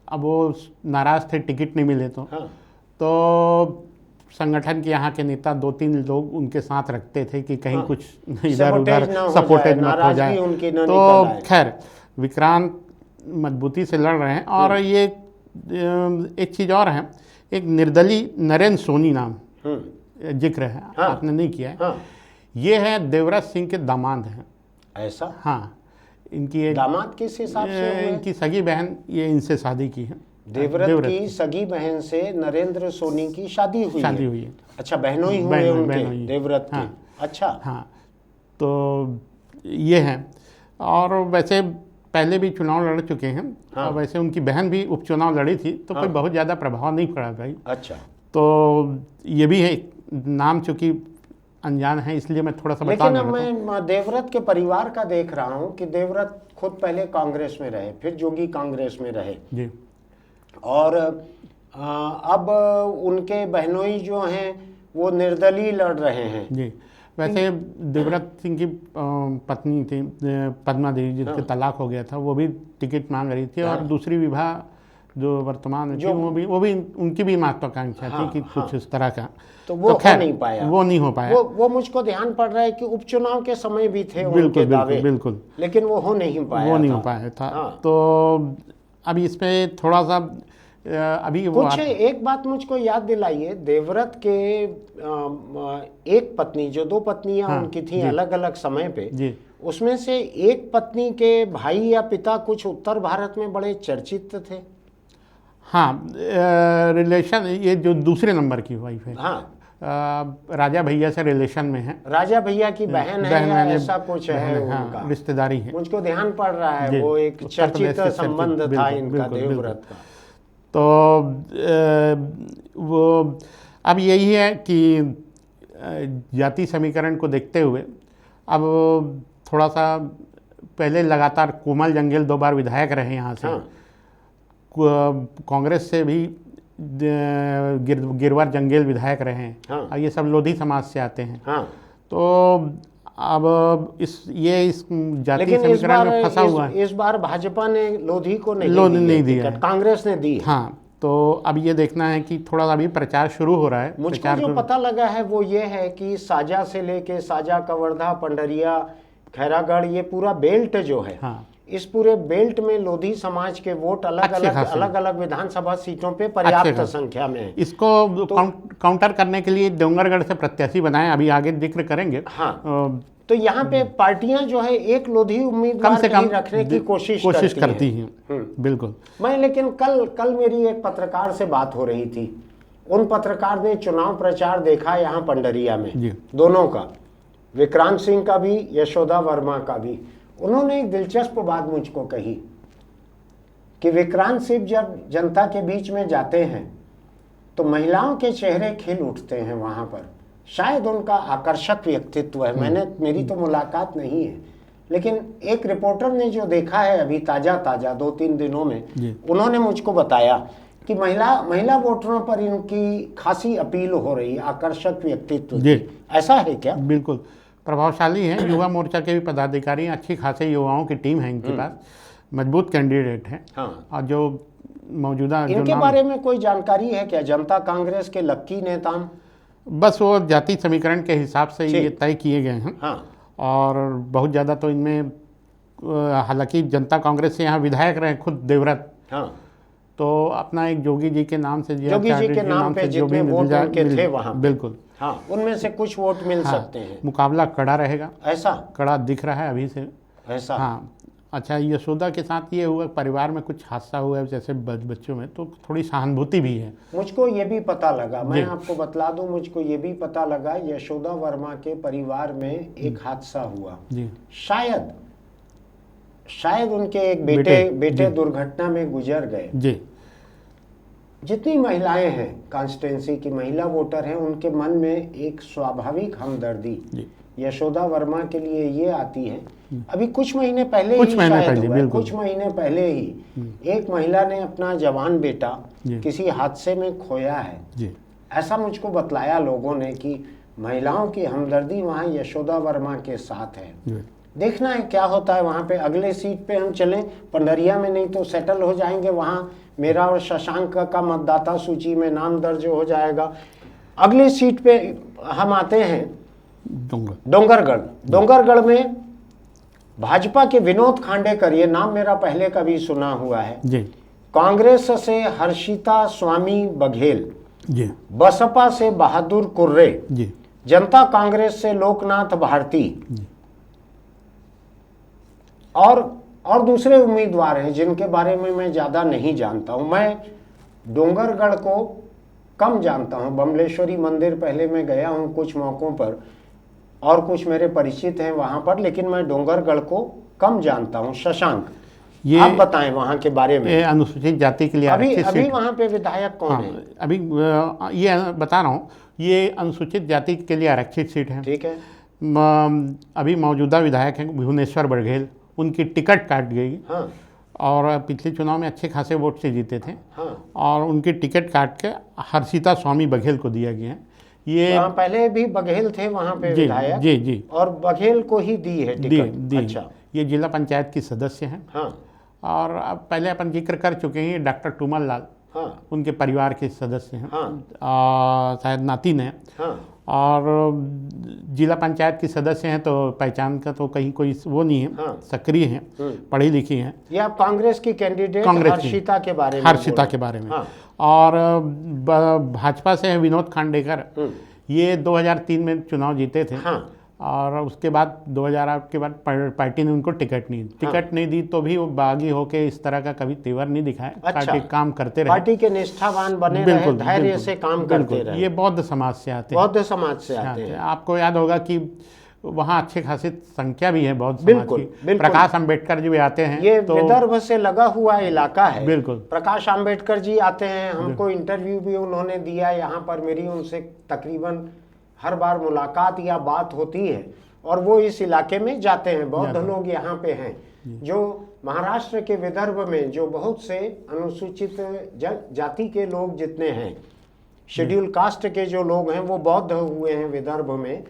अब वो नाराज थे, टिकट नहीं मिले हाँ, तो संगठन के यहाँ के नेता 2-3 लोग उनके साथ रखते थे कि कहीं कुछ इधर उधर सपोर्टेज मत हो जाए। तो खैर, विक्रांत मजबूती से लड़ रहे हैं। और ये एक चीज़ और है, एक निर्दलीय नरेंद्र सोनी नाम जिक्र है, आपने नहीं किया है। ये है देवव्रत सिंह के दामाद हैं। ऐसा? हाँ, इनकी दामाद किस हिसाब से? इनकी सगी बहन ये इनसे शादी की है। देवव्रत की सगी बहन से नरेंद्र सोनी की शादी हुई है। अच्छा, बहनों ही हुए उनके, देवव्रत की। अच्छा, हाँ, तो ये हैं। और वैसे पहले भी चुनाव लड़ चुके हैं। और वैसे उनकी बहन भी उपचुनाव लड़ी थी, तो कोई बहुत ज़्यादा प्रभाव नहीं पड़ा भाई। अच्छा, तो ये भी है नाम, चूँकि अनजान है इसलिए मैं थोड़ा सा बता रहा हूं। लेकिन मैं देवव्रत के परिवार का देख रहा हूँ कि देवव्रत खुद पहले कांग्रेस में रहे, फिर जोगी कांग्रेस में रहे जी। और अब उनके बहनोई जो हैं वो निर्दलीय लड़ रहे हैं जी। वैसे देवव्रत सिंह की पत्नी थी पद्मा देवी, जिनके तलाक हो गया था, वो भी टिकट मांग रही थी। और दूसरी विवाह जो वर्तमान में वो भी उनकी भी महत्वाकांक्षा थी कि कुछ इस तरह का, तो वो हो नहीं पाया। वो मुझको ध्यान पड़ रहा है कि उपचुनाव के समय भी थे उनके दावे, बिल्कुल, लेकिन वो हो नहीं पाया था। तो अभी इस पे थोड़ा सा अभी कुछ एक बात मुझको याद दिलाइए। देवव्रत के एक पत्नी, जो 2 पत्नियां उनकी थी अलग अलग समय पे, उसमें से एक पत्नी के भाई या पिता कुछ उत्तर भारत में बड़े चर्चित थे। हाँ, रिलेशन, ये जो दूसरे नंबर की वाइफ है, हाँ, राजा भैया से रिलेशन में है। राजा भैया की बहन है या ऐसा कुछ है उनका, रिश्तेदारी है। मुझको ध्यान पड़ रहा है, वो एक चर्चित संबंध था इनका देवव्रत का। तो वो अब यही है कि जाति समीकरण को देखते हुए अब थोड़ा सा, पहले लगातार कोमल जंगेल 2 बार विधायक रहे यहाँ से। कांग्रेस से भी गिरवर जंगेल विधायक रहे हैं। ये सब लोधी समाज से आते हैं। तो अब इस जाति समीकरण में फंसा हुआ है। इस बार भाजपा ने लोधी को नहीं दिया, कांग्रेस ने दी। हाँ, तो अब ये देखना है कि थोड़ा सा अभी प्रचार शुरू हो रहा है। मुझको जो पता लगा है वो ये है कि साजा से लेके साजा, कवर्धा, पंडरिया, खैरागढ़, ये पूरा बेल्ट जो है, इस पूरे बेल्ट में लोधी समाज के वोट अलग अलग विधानसभा सीटों पे पर्याप्त संख्या में है। इसको काउंटर करने के लिए डोंगरगढ़ से प्रत्याशी बनाए, अभी आगे जिक्र करेंगे। हाँ, तो यहाँ पे पार्टियां जो है एक लोधी उम्मीदवार कम से कम रखने की कोशिश करती हैं। बिल्कुल। मैं लेकिन कल मेरी एक पत्रकार से बात हो रही थी। उन पत्रकार ने चुनाव प्रचार देखा यहाँ पंडरिया में, दोनों का, विक्रांत सिंह का भी, यशोदा वर्मा का भी। उन्होंने एक दिलचस्प बात मुझको कही कि विक्रांत सिंह जब जनता के बीच में जाते हैं तो महिलाओं के चेहरे खिल उठते हैं वहां पर, शायद उनका आकर्षक व्यक्तित्व है। मेरी तो मुलाकात नहीं है, लेकिन एक रिपोर्टर ने जो देखा है अभी ताज़ा 2-3 दिनों में, उन्होंने मुझको बताया कि महिला वोटरों पर इनकी खासी अपील हो रही है, आकर्षक व्यक्तित्व की। ऐसा है क्या? बिल्कुल प्रभावशाली हैं। युवा मोर्चा के भी पदाधिकारी, अच्छी खासे युवाओं की टीम है इनके पास, मजबूत कैंडिडेट हैं। हाँ। और जो मौजूदा इनके बारे में कोई जानकारी है क्या? जनता कांग्रेस के लक्की नेता? बस वो जाति समीकरण के हिसाब से ये तय किए गए हैं। हाँ। और बहुत ज़्यादा तो इनमें, हालांकि जनता कांग्रेस से यहाँ विधायक रहे खुद देवव्रत, हाँ, तो अपना एक जोगी जी के नाम से, जोगी जी के नाम पे जो भी वोट उनके थे वहाँ, बिल्कुल, हाँ, उनमें से कुछ वोट मिल सकते हैं। मुकाबला कड़ा रहेगा, ऐसा कड़ा दिख रहा है अभी से। ऐसा हाँ। अच्छा, यशोदा के साथ ये हुआ, परिवार में कुछ हादसा हुआ है जैसे बच्चों में, तो थोड़ी सहानुभूति भी है। मुझको ये भी पता लगा, मैं आपको बतला दूं, मुझको ये भी पता लगा यशोदा वर्मा के परिवार में एक हादसा हुआ जी। शायद उनके एक बेटे दुर्घटना में गुजर गए जी। जितनी महिलाएं हैं, कॉन्स्टिट्यूंसी की महिला वोटर हैं, उनके मन में एक स्वाभाविक हमदर्दी यशोदा वर्मा के लिए ये आती है। अभी कुछ महीने पहले ही एक महिला ने अपना जवान बेटा किसी हादसे में खोया है जी। ऐसा मुझको बतलाया लोगों ने कि महिलाओं की हमदर्दी वहाँ यशोदा वर्मा के साथ है। देखना है क्या होता है वहाँ पे। अगले सीट पे हम चलें पंडरिया में, नहीं तो सेटल हो जाएंगे वहाँ। मेरा और शशांक का मतदाता सूची में नाम दर्ज हो जाएगा। अगली सीट पे हम आते हैं डोंगरगढ़ में भाजपा के विनोद खांडेकर, ये नाम मेरा पहले कभी सुना हुआ है जी। कांग्रेस से हर्षिता स्वामी बघेल जी। बसपा से बहादुर कुर्रे जी। जनता कांग्रेस से लोकनाथ भारती जी। और दूसरे उम्मीदवार हैं जिनके बारे में मैं ज़्यादा नहीं जानता हूं। मैं डोंगरगढ़ को कम जानता हूं। बमलेश्वरी मंदिर पहले मैं गया हूं कुछ मौक़ों पर, और कुछ मेरे परिचित हैं वहां पर, लेकिन मैं डोंगरगढ़ को कम जानता हूं। शशांक, ये आप बताएं वहां के बारे में। अनुसूचित जाति के लिए अभी वहां पे विधायक कौन है? अभी ये बता रहा हूँ, ये अनुसूचित जाति के लिए आरक्षित सीट है। ठीक है। अभी मौजूदा विधायक हैं भुवनेश्वर बघेल, उनकी टिकट काट गई। हाँ। और पिछले चुनाव में अच्छे खासे वोट से जीते थे। हाँ। और उनकी टिकट काट के हर्षिता स्वामी बघेल को दिया गया है। ये पहले भी बघेल थे वहाँ पे विधायक जी, और बघेल को ही दी है टिकट। अच्छा। ये जिला पंचायत की सदस्य हैं। हाँ। और अब पहले अपन जिक्र कर चुके हैं, डॉक्टर टूमल लाल, हाँ, उनके परिवार के सदस्य हैं। हाँ। शायद नातिन है। हाँ। और जिला पंचायत की सदस्य हैं, तो पहचान का तो कहीं कोई वो नहीं है। हाँ। सक्रिय हैं, पढ़ी लिखी हैं। ये आप कांग्रेस की कैंडिडेट हर्षिता के बारे में हाँ। और भाजपा से हैं विनोद खांडेकर, ये 2003 में चुनाव जीते थे। हाँ। और उसके बाद 2008 के बाद पार्टी ने उनको टिकट नहीं दी, तो भी वो बागी होके इस तरह का कभी तेवर नहीं दिखाए। अच्छा। पार्टी काम करते रहे, पार्टी के निष्ठावान बने रहे, धैर्य से काम करते रहे। ये बौद्ध समाज से आते हैं। आपको याद होगा कि वहाँ अच्छे खासी संख्या भी है बौद्ध समाज की। प्रकाश अंबेडकर जी भी आते हैं। ये विदर्भ से लगा हुआ इलाका है। बिल्कुल। प्रकाश अंबेडकर जी आते हैं, हमको इंटरव्यू भी उन्होंने दिया यहाँ पर। मेरी उनसे तकरीबन हर बार मुलाकात या बात होती है, और वो इस इलाके में जाते हैं। बौद्ध लोग यहाँ पे हैं, जो महाराष्ट्र के विदर्भ में जो बहुत से अनुसूचित जाति के लोग जितने हैं, शेड्यूल कास्ट के जो लोग हैं, वो बौद्ध हुए हैं विदर्भ में।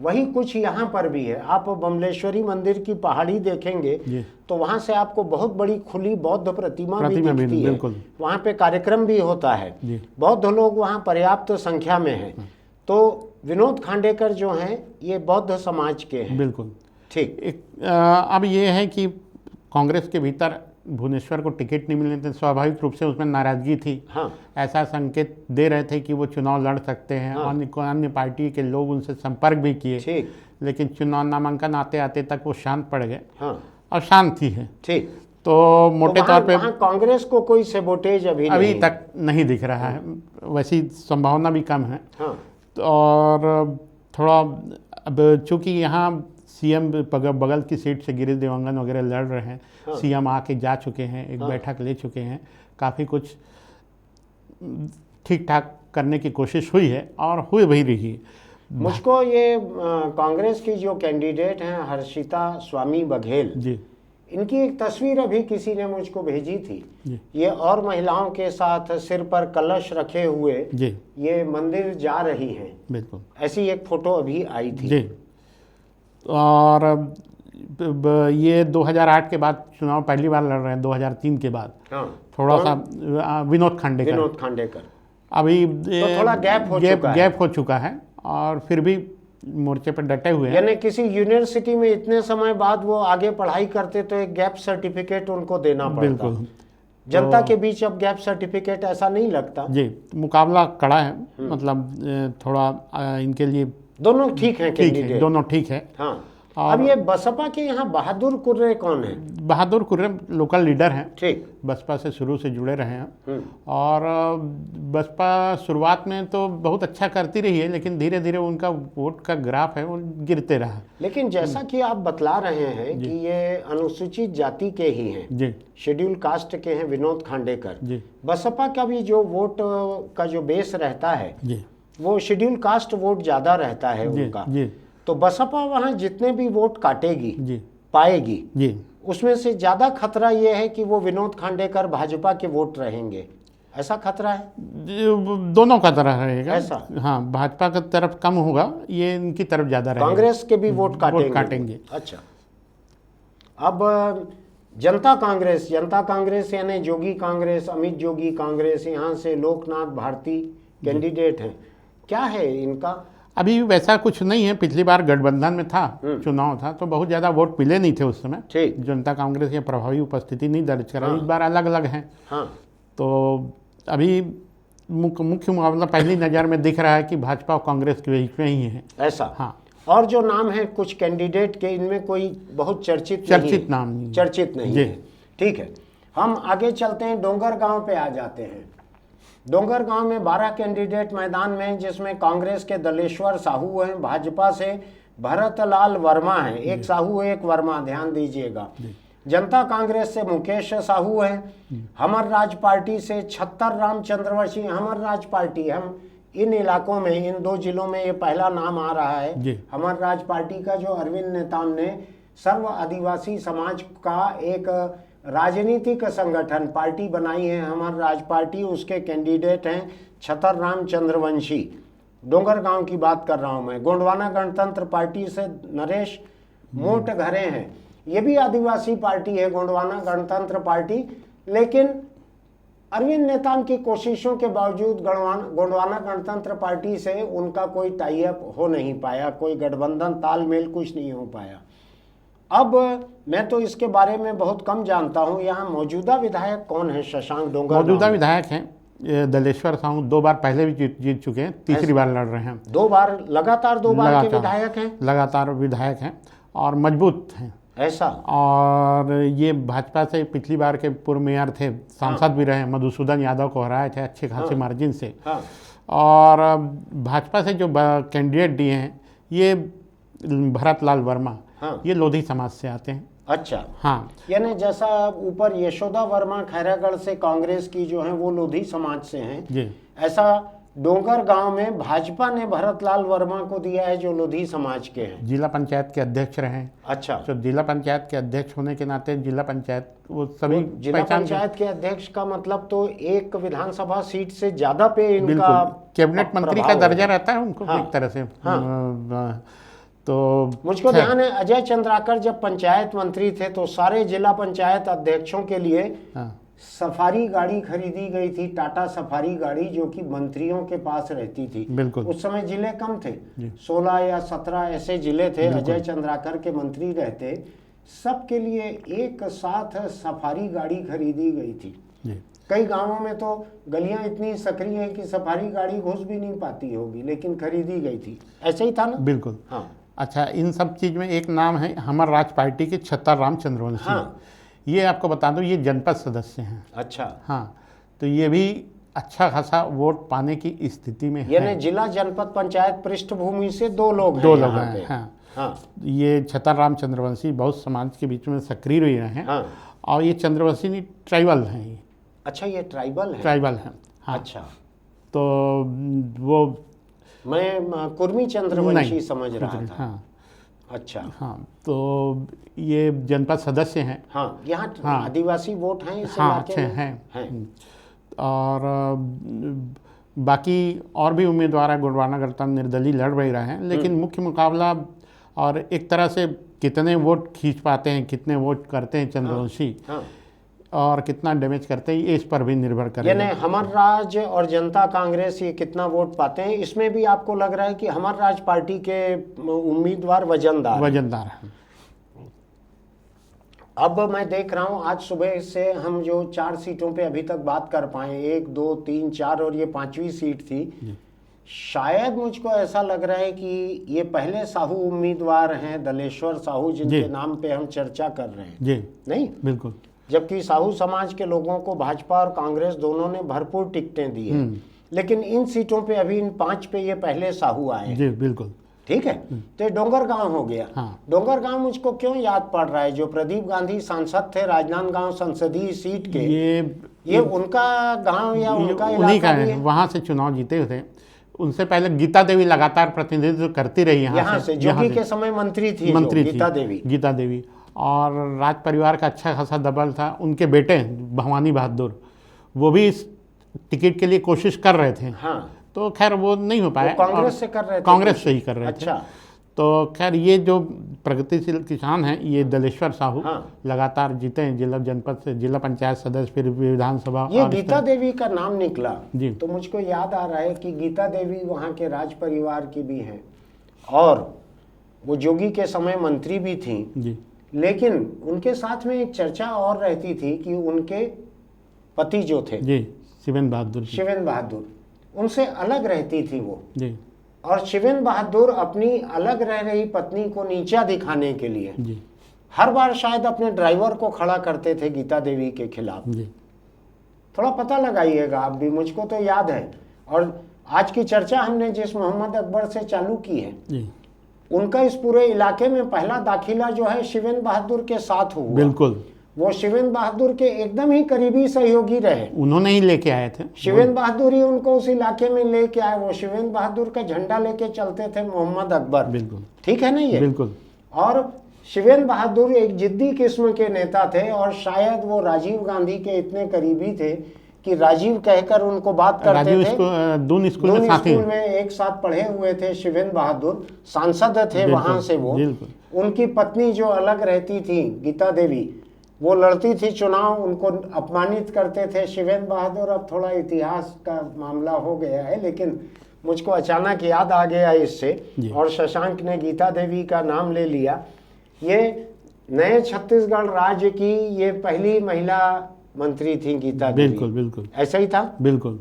वही कुछ यहाँ पर भी है। आप बमलेश्वरी मंदिर की पहाड़ी देखेंगे तो वहाँ से आपको बहुत बड़ी खुली बौद्ध प्रतिमा भी दिखती है। वहाँ पे कार्यक्रम भी होता है। बौद्ध लोग वहाँ पर्याप्त संख्या में हैं। तो विनोद खांडेकर जो हैं, ये बौद्ध समाज के हैं। बिल्कुल ठीक। अब ये है कि कांग्रेस के भीतर भुवनेश्वर को टिकट नहीं मिलने थे, स्वाभाविक रूप से उसमें नाराजगी थी। हाँ। ऐसा संकेत दे रहे थे कि वो चुनाव लड़ सकते हैं। हाँ। अन्य पार्टी के लोग उनसे संपर्क भी किए। ठीक। लेकिन चुनाव नामांकन आते आते तक वो शांत पड़ गए। हाँ। और शांति है। ठीक। तो मोटे तौर पे कांग्रेस को कोई सेबोटेज अभी तक नहीं दिख रहा है। वैसी संभावना भी कम है। हाँ। और थोड़ा अब चूँकि यहाँ सीएम बगल की सीट से गिरीश देवांगन वगैरह लड़ रहे हैं। हाँ। सीएम आके जा चुके हैं, एक बैठक ले चुके हैं, काफ़ी कुछ ठीक ठाक करने की कोशिश हुई है और हुई भी रही है। मुझको ये कांग्रेस की जो कैंडिडेट हैं हर्षिता स्वामी बघेल, जी इनकी एक तस्वीर अभी किसी ने मुझको भेजी थी। जी ये और महिलाओं के साथ सिर पर कलश रखे हुए जी ये मंदिर जा रही हैं, बिल्कुल ऐसी एक फोटो अभी आई थी। जी। और ये 2008 के बाद चुनाव पहली बार लड़ रहे हैं, 2003 के बाद हाँ, थोड़ा कौन? सा विनोद खांडेकर। विनोद खांडेकर। अभी तो थोड़ा गैप हो चुका है। और फिर भी मोर्चे पर डटे हुए हैं। यानी किसी यूनिवर्सिटी में इतने समय बाद वो आगे पढ़ाई करते तो एक गैप सर्टिफिकेट उनको देना पड़ता। बिल्कुल। जनता के बीच अब गैप सर्टिफिकेट ऐसा नहीं लगता। जी, मुकाबला कड़ा है, मतलब थोड़ा इनके लिए दोनों ठीक हैं ठीक है, कैंडिडेट। दोनों ठीक है। हाँ। और अब ये बसपा के यहाँ बहादुर कुर्रे कौन है? बहादुर कुर्रम लोकल लीडर हैं, ठीक। बसपा से शुरू से जुड़े रहे हैं। और बसपा शुरुआत में तो बहुत अच्छा करती रही है, लेकिन धीरे धीरे उनका वोट का ग्राफ है वो गिरते रहा। लेकिन जैसा कि आप बतला रहे हैं कि ये अनुसूचित जाति के ही हैं, जी शेड्यूल कास्ट के हैं विनोद खांडेकर। जी बसपा का भी जो वोट का जो बेस रहता है जी वो शेड्यूल कास्ट वोट ज्यादा रहता है जी उनका। जी तो बसपा वहां जितने भी वोट काटेगी जी पाएगी, जी उसमें से ज्यादा खतरा ये है कि वो विनोद खांडेकर भाजपा के वोट रहेंगे, ऐसा खतरा है? दोनों का तरह रहेगा ऐसा? हाँ, भाजपा की तरफ कम होगा, ये इनकी तरफ ज्यादा रहेगा। कांग्रेस के भी वोट काटेंगे। अच्छा। अब जनता कांग्रेस यानी जोगी कांग्रेस, अमित जोगी कांग्रेस, यहाँ से लोकनाथ भारती कैंडिडेट हैं, क्या है इनका? अभी वैसा कुछ नहीं है। पिछली बार गठबंधन में था, चुनाव था, तो बहुत ज़्यादा वोट मिले नहीं थे उस समय। ठीक। जनता कांग्रेस ये प्रभावी उपस्थिति नहीं दर्ज करा। इस बार अलग अलग हैं। हाँ। तो अभी मुख्य मुकाबला पहली नज़र में दिख रहा है कि भाजपा और कांग्रेस के बीच में ही है। ऐसा? हाँ। और जो नाम है कुछ कैंडिडेट के, इनमें कोई बहुत चर्चित नाम नहीं, चर्चित नहीं है। ठीक है, हम आगे चलते हैं, डोंगरगांव पे आ जाते हैं। डोंगरगांव में 12 कैंडिडेट मैदान में हैं, जिसमें कांग्रेस के दलेश्वर साहू हैं, भाजपा से भरतलाल वर्मा हैं, एक साहू एक वर्मा, ध्यान दीजिएगा। जनता कांग्रेस से मुकेश साहू हैं, हमर राज पार्टी से छत्तर राम चंद्रवंशी। हमर राज पार्टी, हम इन इलाकों में, इन 2 जिलों में ये पहला नाम आ रहा है। हमर राज पार्टी का जो अरविंद नेताम ने सर्व आदिवासी समाज का एक राजनीतिक संगठन पार्टी बनाई है, हमर राज पार्टी, उसके कैंडिडेट हैं छतर राम चंद्रवंशी। डोंगरगांव की बात कर रहा हूं मैं। गोंडवाना गणतंत्र पार्टी से नरेश मोट घरे हैं, ये भी आदिवासी पार्टी है गोंडवाना गणतंत्र पार्टी, लेकिन अरविंद नेताम की कोशिशों के बावजूद गोंडवाना गणतंत्र पार्टी से उनका कोई टाई अप हो नहीं पाया, कोई गठबंधन तालमेल कुछ नहीं हो पाया। अब मैं तो इसके बारे में बहुत कम जानता हूं। यहाँ मौजूदा विधायक कौन है शशांक डोंगरगांव? मौजूदा विधायक हैं दलेश्वर साहू, 2 बार पहले भी जीत चुके हैं, तीसरी बार लड़ रहे हैं। 2 बार लगातार 2 बार के विधायक हैं? लगातार विधायक हैं और मजबूत हैं। ऐसा? और ये भाजपा से पिछली बार के पूर्व मेयर थे, सांसद भी रहे, मधुसूदन यादव को हराए थे अच्छे खासे मार्जिन से। और भाजपा से जो कैंडिडेट दिए हैं ये भरतलाल वर्मा, ये लोधी समाज से आते हैं। अच्छा। हाँ, यानी जैसा ऊपर यशोदा वर्मा खैरागढ़ से कांग्रेस की जो है वो लोधी समाज से हैं जी, ऐसा डोंगरगांव में भाजपा ने भरतलाल वर्मा को दिया है जो लोधी समाज के हैं। जिला पंचायत के अध्यक्ष रहे। अच्छा। तो जिला पंचायत के अध्यक्ष होने के नाते जिला पंचायत वो सभी जिला पंचायत के अध्यक्ष का मतलब तो एक विधानसभा सीट से ज्यादा पे इनका कैबिनेट मंत्री का दर्जा रहता है उनको। हाँ, एक तरह से। हाँ। तो मुझको ध्यान है अजय चंद्राकर जब पंचायत मंत्री थे तो सारे जिला पंचायत अध्यक्षों के लिए सफारी गाड़ी खरीदी गई थी, टाटा सफारी गाड़ी, जो कि मंत्रियों के पास रहती थी। बिल्कुल। उस समय जिले कम थे, 16 या 17 ऐसे जिले थे, अजय चंद्राकर के मंत्री रहते, सबके लिए एक साथ सफारी गाड़ी खरीदी गई थी। कई गांवों में तो गलियां इतनी सक्रिय हैं कि सफारी गाड़ी घुस भी नहीं पाती होगी, लेकिन खरीदी गई थी। ऐसे ही था ना? बिल्कुल। हाँ। अच्छा, इन सब चीज में एक नाम है हमर राज पार्टी के छत्तर राम चंद्रवंशी। हाँ। ये आपको बता दो, ये जनपद सदस्य हैं। अच्छा। हाँ, तो ये भी अच्छा खासा वोट पाने की स्थिति में है। यानी जिला जनपद पंचायत पृष्ठभूमि से 2 लोग हैं। 2 लोग हैं। हाँ। हाँ। ये छतर राम चंद्रवंशी बहुत समाज के बीच में सक्रिय रहे हैं। हाँ। और ये चंद्रवंशी ट्राइबल हैं ये। अच्छा, ये ट्राइबल है? ट्राइबल हैं। हाँ। अच्छा। तो वो मैं कुर्मी चंद्रवंशी नहीं, समझ रहा था। हाँ अच्छा, हाँ, तो ये जनपद सदस्य हैं। हाँ, यहाँ हाँ। आदिवासी वोट हैं इस हाँ, इलाके अच्छे में? हैं। और बाकी और भी उम्मीदवार हैं, गुरवाना गणतंत्र निर्दलीय लड़ भी रहे हैं, लेकिन मुख्य मुकाबला और एक तरह से कितने वोट खींच पाते हैं, कितने वोट करते हैं चंद्रवंशी, हाँ। और कितना डैमेज करते हैं, ये इस पर भी निर्भर यानी करेगा। हमर राज और जनता कांग्रेस ये कितना वोट पाते हैं, इसमें भी आपको लग रहा है कि हमर राज पार्टी के उम्मीदवार वजनदार हैं? वजनदार हैं। अब मैं देख रहा हूँ आज सुबह से हम जो 4 सीटों पे अभी तक बात कर पाए, 1, 2, 3, 4 और ये 5वीं सीट थी, शायद मुझको ऐसा लग रहा है कि ये पहले साहू उम्मीदवार हैं, दलेश्वर साहू, जिनके नाम पे हम चर्चा कर रहे हैं। जी, नहीं, बिल्कुल। जबकि साहू समाज के लोगों को भाजपा और कांग्रेस दोनों ने भरपूर टिकटें दी हैं, लेकिन इन सीटों पे अभी इन 5 पे ये पहले साहू आए हैं। जी, बिल्कुल। ठीक है, तो ये डोंगरगांव हो गया। हाँ। डोंगरगांव मुझको क्यों याद पड़ रहा है, जो प्रदीप गांधी सांसद थे राजनांदगांव संसदीय सीट के, ये उनका गांव या उनका उन्हीं का इलाका भी है, है? वहाँ से चुनाव जीते हुए थे। उनसे पहले गीता देवी लगातार प्रतिनिधित्व करती रही यहाँ से, जोगी के समय मंत्री थी, मंत्री गीता देवी। गीता देवी, और राज परिवार का अच्छा खासा दबल था। उनके बेटे भवानी बहादुर, वो भी इस टिकट के लिए कोशिश कर रहे थे। हाँ, तो खैर वो नहीं हो पाया। कांग्रेस से कर रहे थे? कांग्रेस से ही कर रहे थे। अच्छा। तो खैर ये जो प्रगतिशील किसान हैं, ये दलेश्वर साहू हाँ। लगातार जीते हैं, जिला जनपद से जिला पंचायत सदस्य, फिर विधानसभा। ये और इस गीता तरह- देवी का नाम निकला जी। तो मुझको याद आ रहा है कि गीता देवी वहाँ के राज परिवार की भी हैं और वो जोगी के समय मंत्री भी थी। जी, लेकिन उनके साथ में एक चर्चा और रहती थी कि उनके पति जो थे जी, शिवेंद्र बहादुर जी। शिवेंद्र बहादुर, उनसे अलग रहती थी वो, जी, और शिवेंद्र बहादुर अपनी अलग रह रही पत्नी को नीचा दिखाने के लिए जी, हर बार शायद अपने ड्राइवर को खड़ा करते थे गीता देवी के खिलाफ। जी, थोड़ा पता लगाइएगा आप भी, मुझको तो याद है। और आज की चर्चा हमने जिस मोहम्मद अकबर से चालू की है, जी, उनका इस पूरे इलाके में पहला दाखिला जो है शिवेंद्र बहादुर के साथ हुआ। बिल्कुल। वो शिवेंद्र बहादुर के एकदम ही करीबी सहयोगी रहे। उन्होंने ही लेके आए थे। शिवेंद्र बहादुर ही उनको उस इलाके में लेके आए। वो शिवेंद्र बहादुर का झंडा लेके चलते थे मोहम्मद अकबर। बिल्कुल। ठीक है ना ये? बिल्कुल। और शिवेंद्र बहादुर एक जिद्दी किस्म के नेता थे और शायद वो राजीव गांधी के इतने करीबी थे कि राजीव कहकर उनको बात करते राजीव थे। दून स्कूल में दून साथी। स्कूल में एक साथ पढ़े हुए थे शिवेंद्र बहादुर, सांसद थे वहां से वो। बिल्कुल। उनकी पत्नी जो अलग रहती थी गीता देवी, वो लड़ती थी चुनाव, उनको अपमानित करते थे शिवेंद्र बहादुर। अब थोड़ा इतिहास का मामला हो गया है, लेकिन मुझको अचानक याद आ गया इससे, और शशांक ने गीता देवी का नाम ले लिया। ये नए छत्तीसगढ़ राज्य की ये पहली महिला मंत्री थी गीता देवी। बिल्कुल, बिल्कुल ऐसा ही था। बिल्कुल।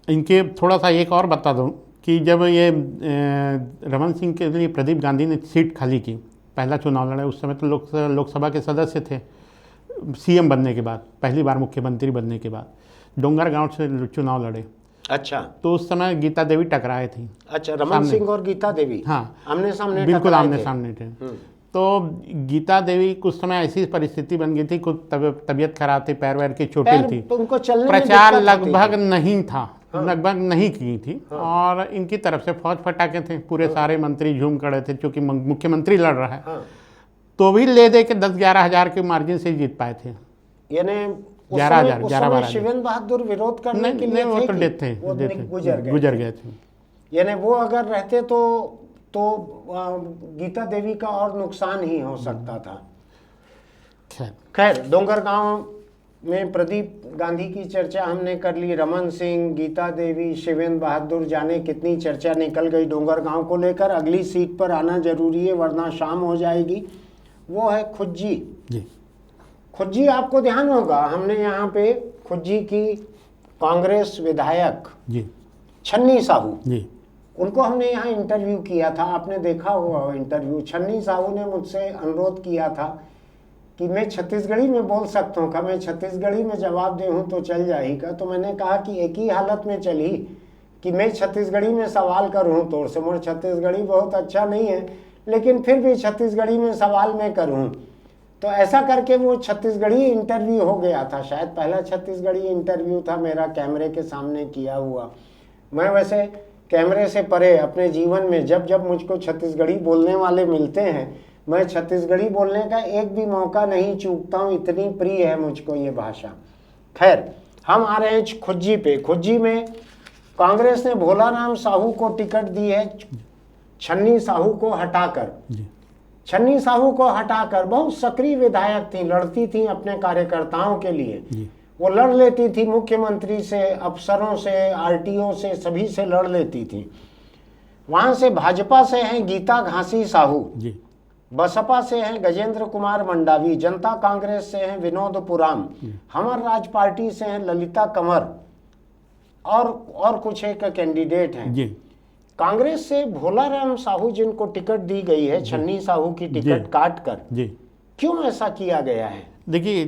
इनके थोड़ा सा एक और बता दूं कि जब ये रमन सिंह के लिए प्रदीप गांधी ने सीट खाली की, पहला चुनाव लड़े, उस समय तो लोकसभा के सदस्य थे। सीएम बनने के बाद, पहली बार मुख्यमंत्री बनने के बाद डोंगरगांव से चुनाव लड़े। अच्छा, तो उस समय गीता देवी टकराए थी। अच्छा, रमन सिंह और गीता देवी हाँ, आमने सामने बिल्कुल टकराए आमने थे। सामने थे। तो गीता देवी कुछ समय ऐसी परिस्थिति बन गई थी, कुछ तबीयत खराब थी, पैर वैर की चोटिल पैर थी, तो उनको चलने में प्रचार दिक्कत होती लगभग थी। नहीं था, लगभग नहीं की थी। और इनकी तरफ से फौज फटाके थे, पूरे सारे मंत्री झूम खड़े थे, क्योंकि मुख्यमंत्री लड़ रहा है। हाँ। तो भी ले दे के 10-11 हजार के मार्जिन से जीत पाए थे। यानी 11,000 शिवेंद्र बहादुर विरोध करने नहीं के नहीं, लिए वो थे तो कि डेथ थे, वो गुजर गए थे। यानी वो अगर रहते तो गीता देवी का और नुकसान ही हो सकता था। खैर, डोंगरगांव में प्रदीप गांधी की चर्चा हमने कर ली, रमन सिंह, गीता देवी, शिवेंद्र बहादुर, जाने कितनी चर्चा निकल गई डोंगरगांव को लेकर। अगली सीट पर आना जरूरी है वरना शाम हो जाएगी। वो है खुज्जी जी। खुज्जी, आपको ध्यान होगा हमने यहाँ पे खुज्जी की कांग्रेस विधायक जी छन्नी साहू, जी उनको हमने यहाँ इंटरव्यू किया था। आपने देखा हुआ इंटरव्यू। छन्नी साहू ने मुझसे अनुरोध किया था कि मैं छत्तीसगढ़ी में बोल सकता हूँ, मैं छत्तीसगढ़ी में जवाब दे हूँ तो चल जाएगा। तो मैंने कहा कि एक ही हालत में चली कि मैं छत्तीसगढ़ी में सवाल करूँ तो से, मोर छत्तीसगढ़ी बहुत अच्छा नहीं है, लेकिन फिर भी छत्तीसगढ़ी में सवाल मैं करूँ। तो ऐसा करके वो छत्तीसगढ़ी इंटरव्यू हो गया था। शायद पहला छत्तीसगढ़ी इंटरव्यू था मेरा कैमरे के सामने किया हुआ। मैं वैसे कैमरे से परे अपने जीवन में जब जब मुझको छत्तीसगढ़ी बोलने वाले मिलते हैं, मैं छत्तीसगढ़ी बोलने का एक भी मौका नहीं चूकता हूँ, इतनी प्रिय है मुझको ये भाषा। खैर, हम आ रहे हैं खुज्जी पे। खुज्जी में कांग्रेस ने भोलाराम साहू को टिकट दी है, छन्नी साहू को हटाकर। छन्नी साहू को हटाकर बहुत सक्रिय विधायक थी, लड़ती थी अपने कार्यकर्ताओं के लिए। वो लड़ लेती थी मुख्यमंत्री से, अफसरों से, आरटीओ से, सभी से लड़ लेती थी। वहां से भाजपा से हैं गीता घासी साहू, बसपा से हैं गजेंद्र कुमार मंडावी, जनता कांग्रेस से हैं विनोद पुराम, हमर राज पार्टी से हैं ललिता कंवर और कुछ एक कैंडिडेट हैं। कांग्रेस से भोलाराम साहू जिनको टिकट दी गई है, छन्नी साहू की टिकट काट कर, क्यों ऐसा किया गया है? देखिए,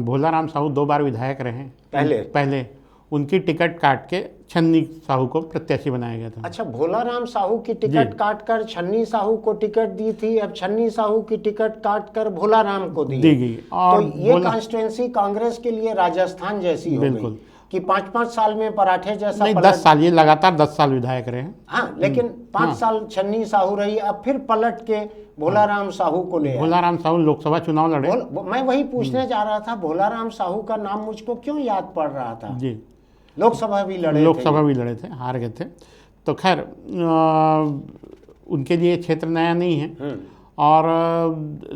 भोलाराम साहू 2 बार विधायक रहे। पहले उनकी टिकट काट के छन्नी साहू को प्रत्याशी बनाया गया था। अच्छा, भोलाराम साहू की टिकट काटकर छन्नी साहू को टिकट दी थी, अब छन्नी साहू की टिकट काटकर भोलाराम को दी गई। और तो ये कॉन्स्टिट्यूएंसी कांग्रेस के लिए राजस्थान जैसी हो गई कि 5-5 साल में पराठे जैसा। नहीं, 10 साल, ये लगातार 10 साल विधायक रहे। हाँ, लेकिन 5 साल छन्नी साहू रही, अब फिर पलट के भोलाराम साहू को ले। भोलाराम साहू लोकसभा चुनाव लड़े। मैं वही पूछने जा रहा था, भोलाराम साहू का नाम मुझको क्यों याद पड़ रहा था? जी, लोकसभा भी लड़े थे, हार गए थे। तो खैर, उनके लिए क्षेत्र नया नहीं है। और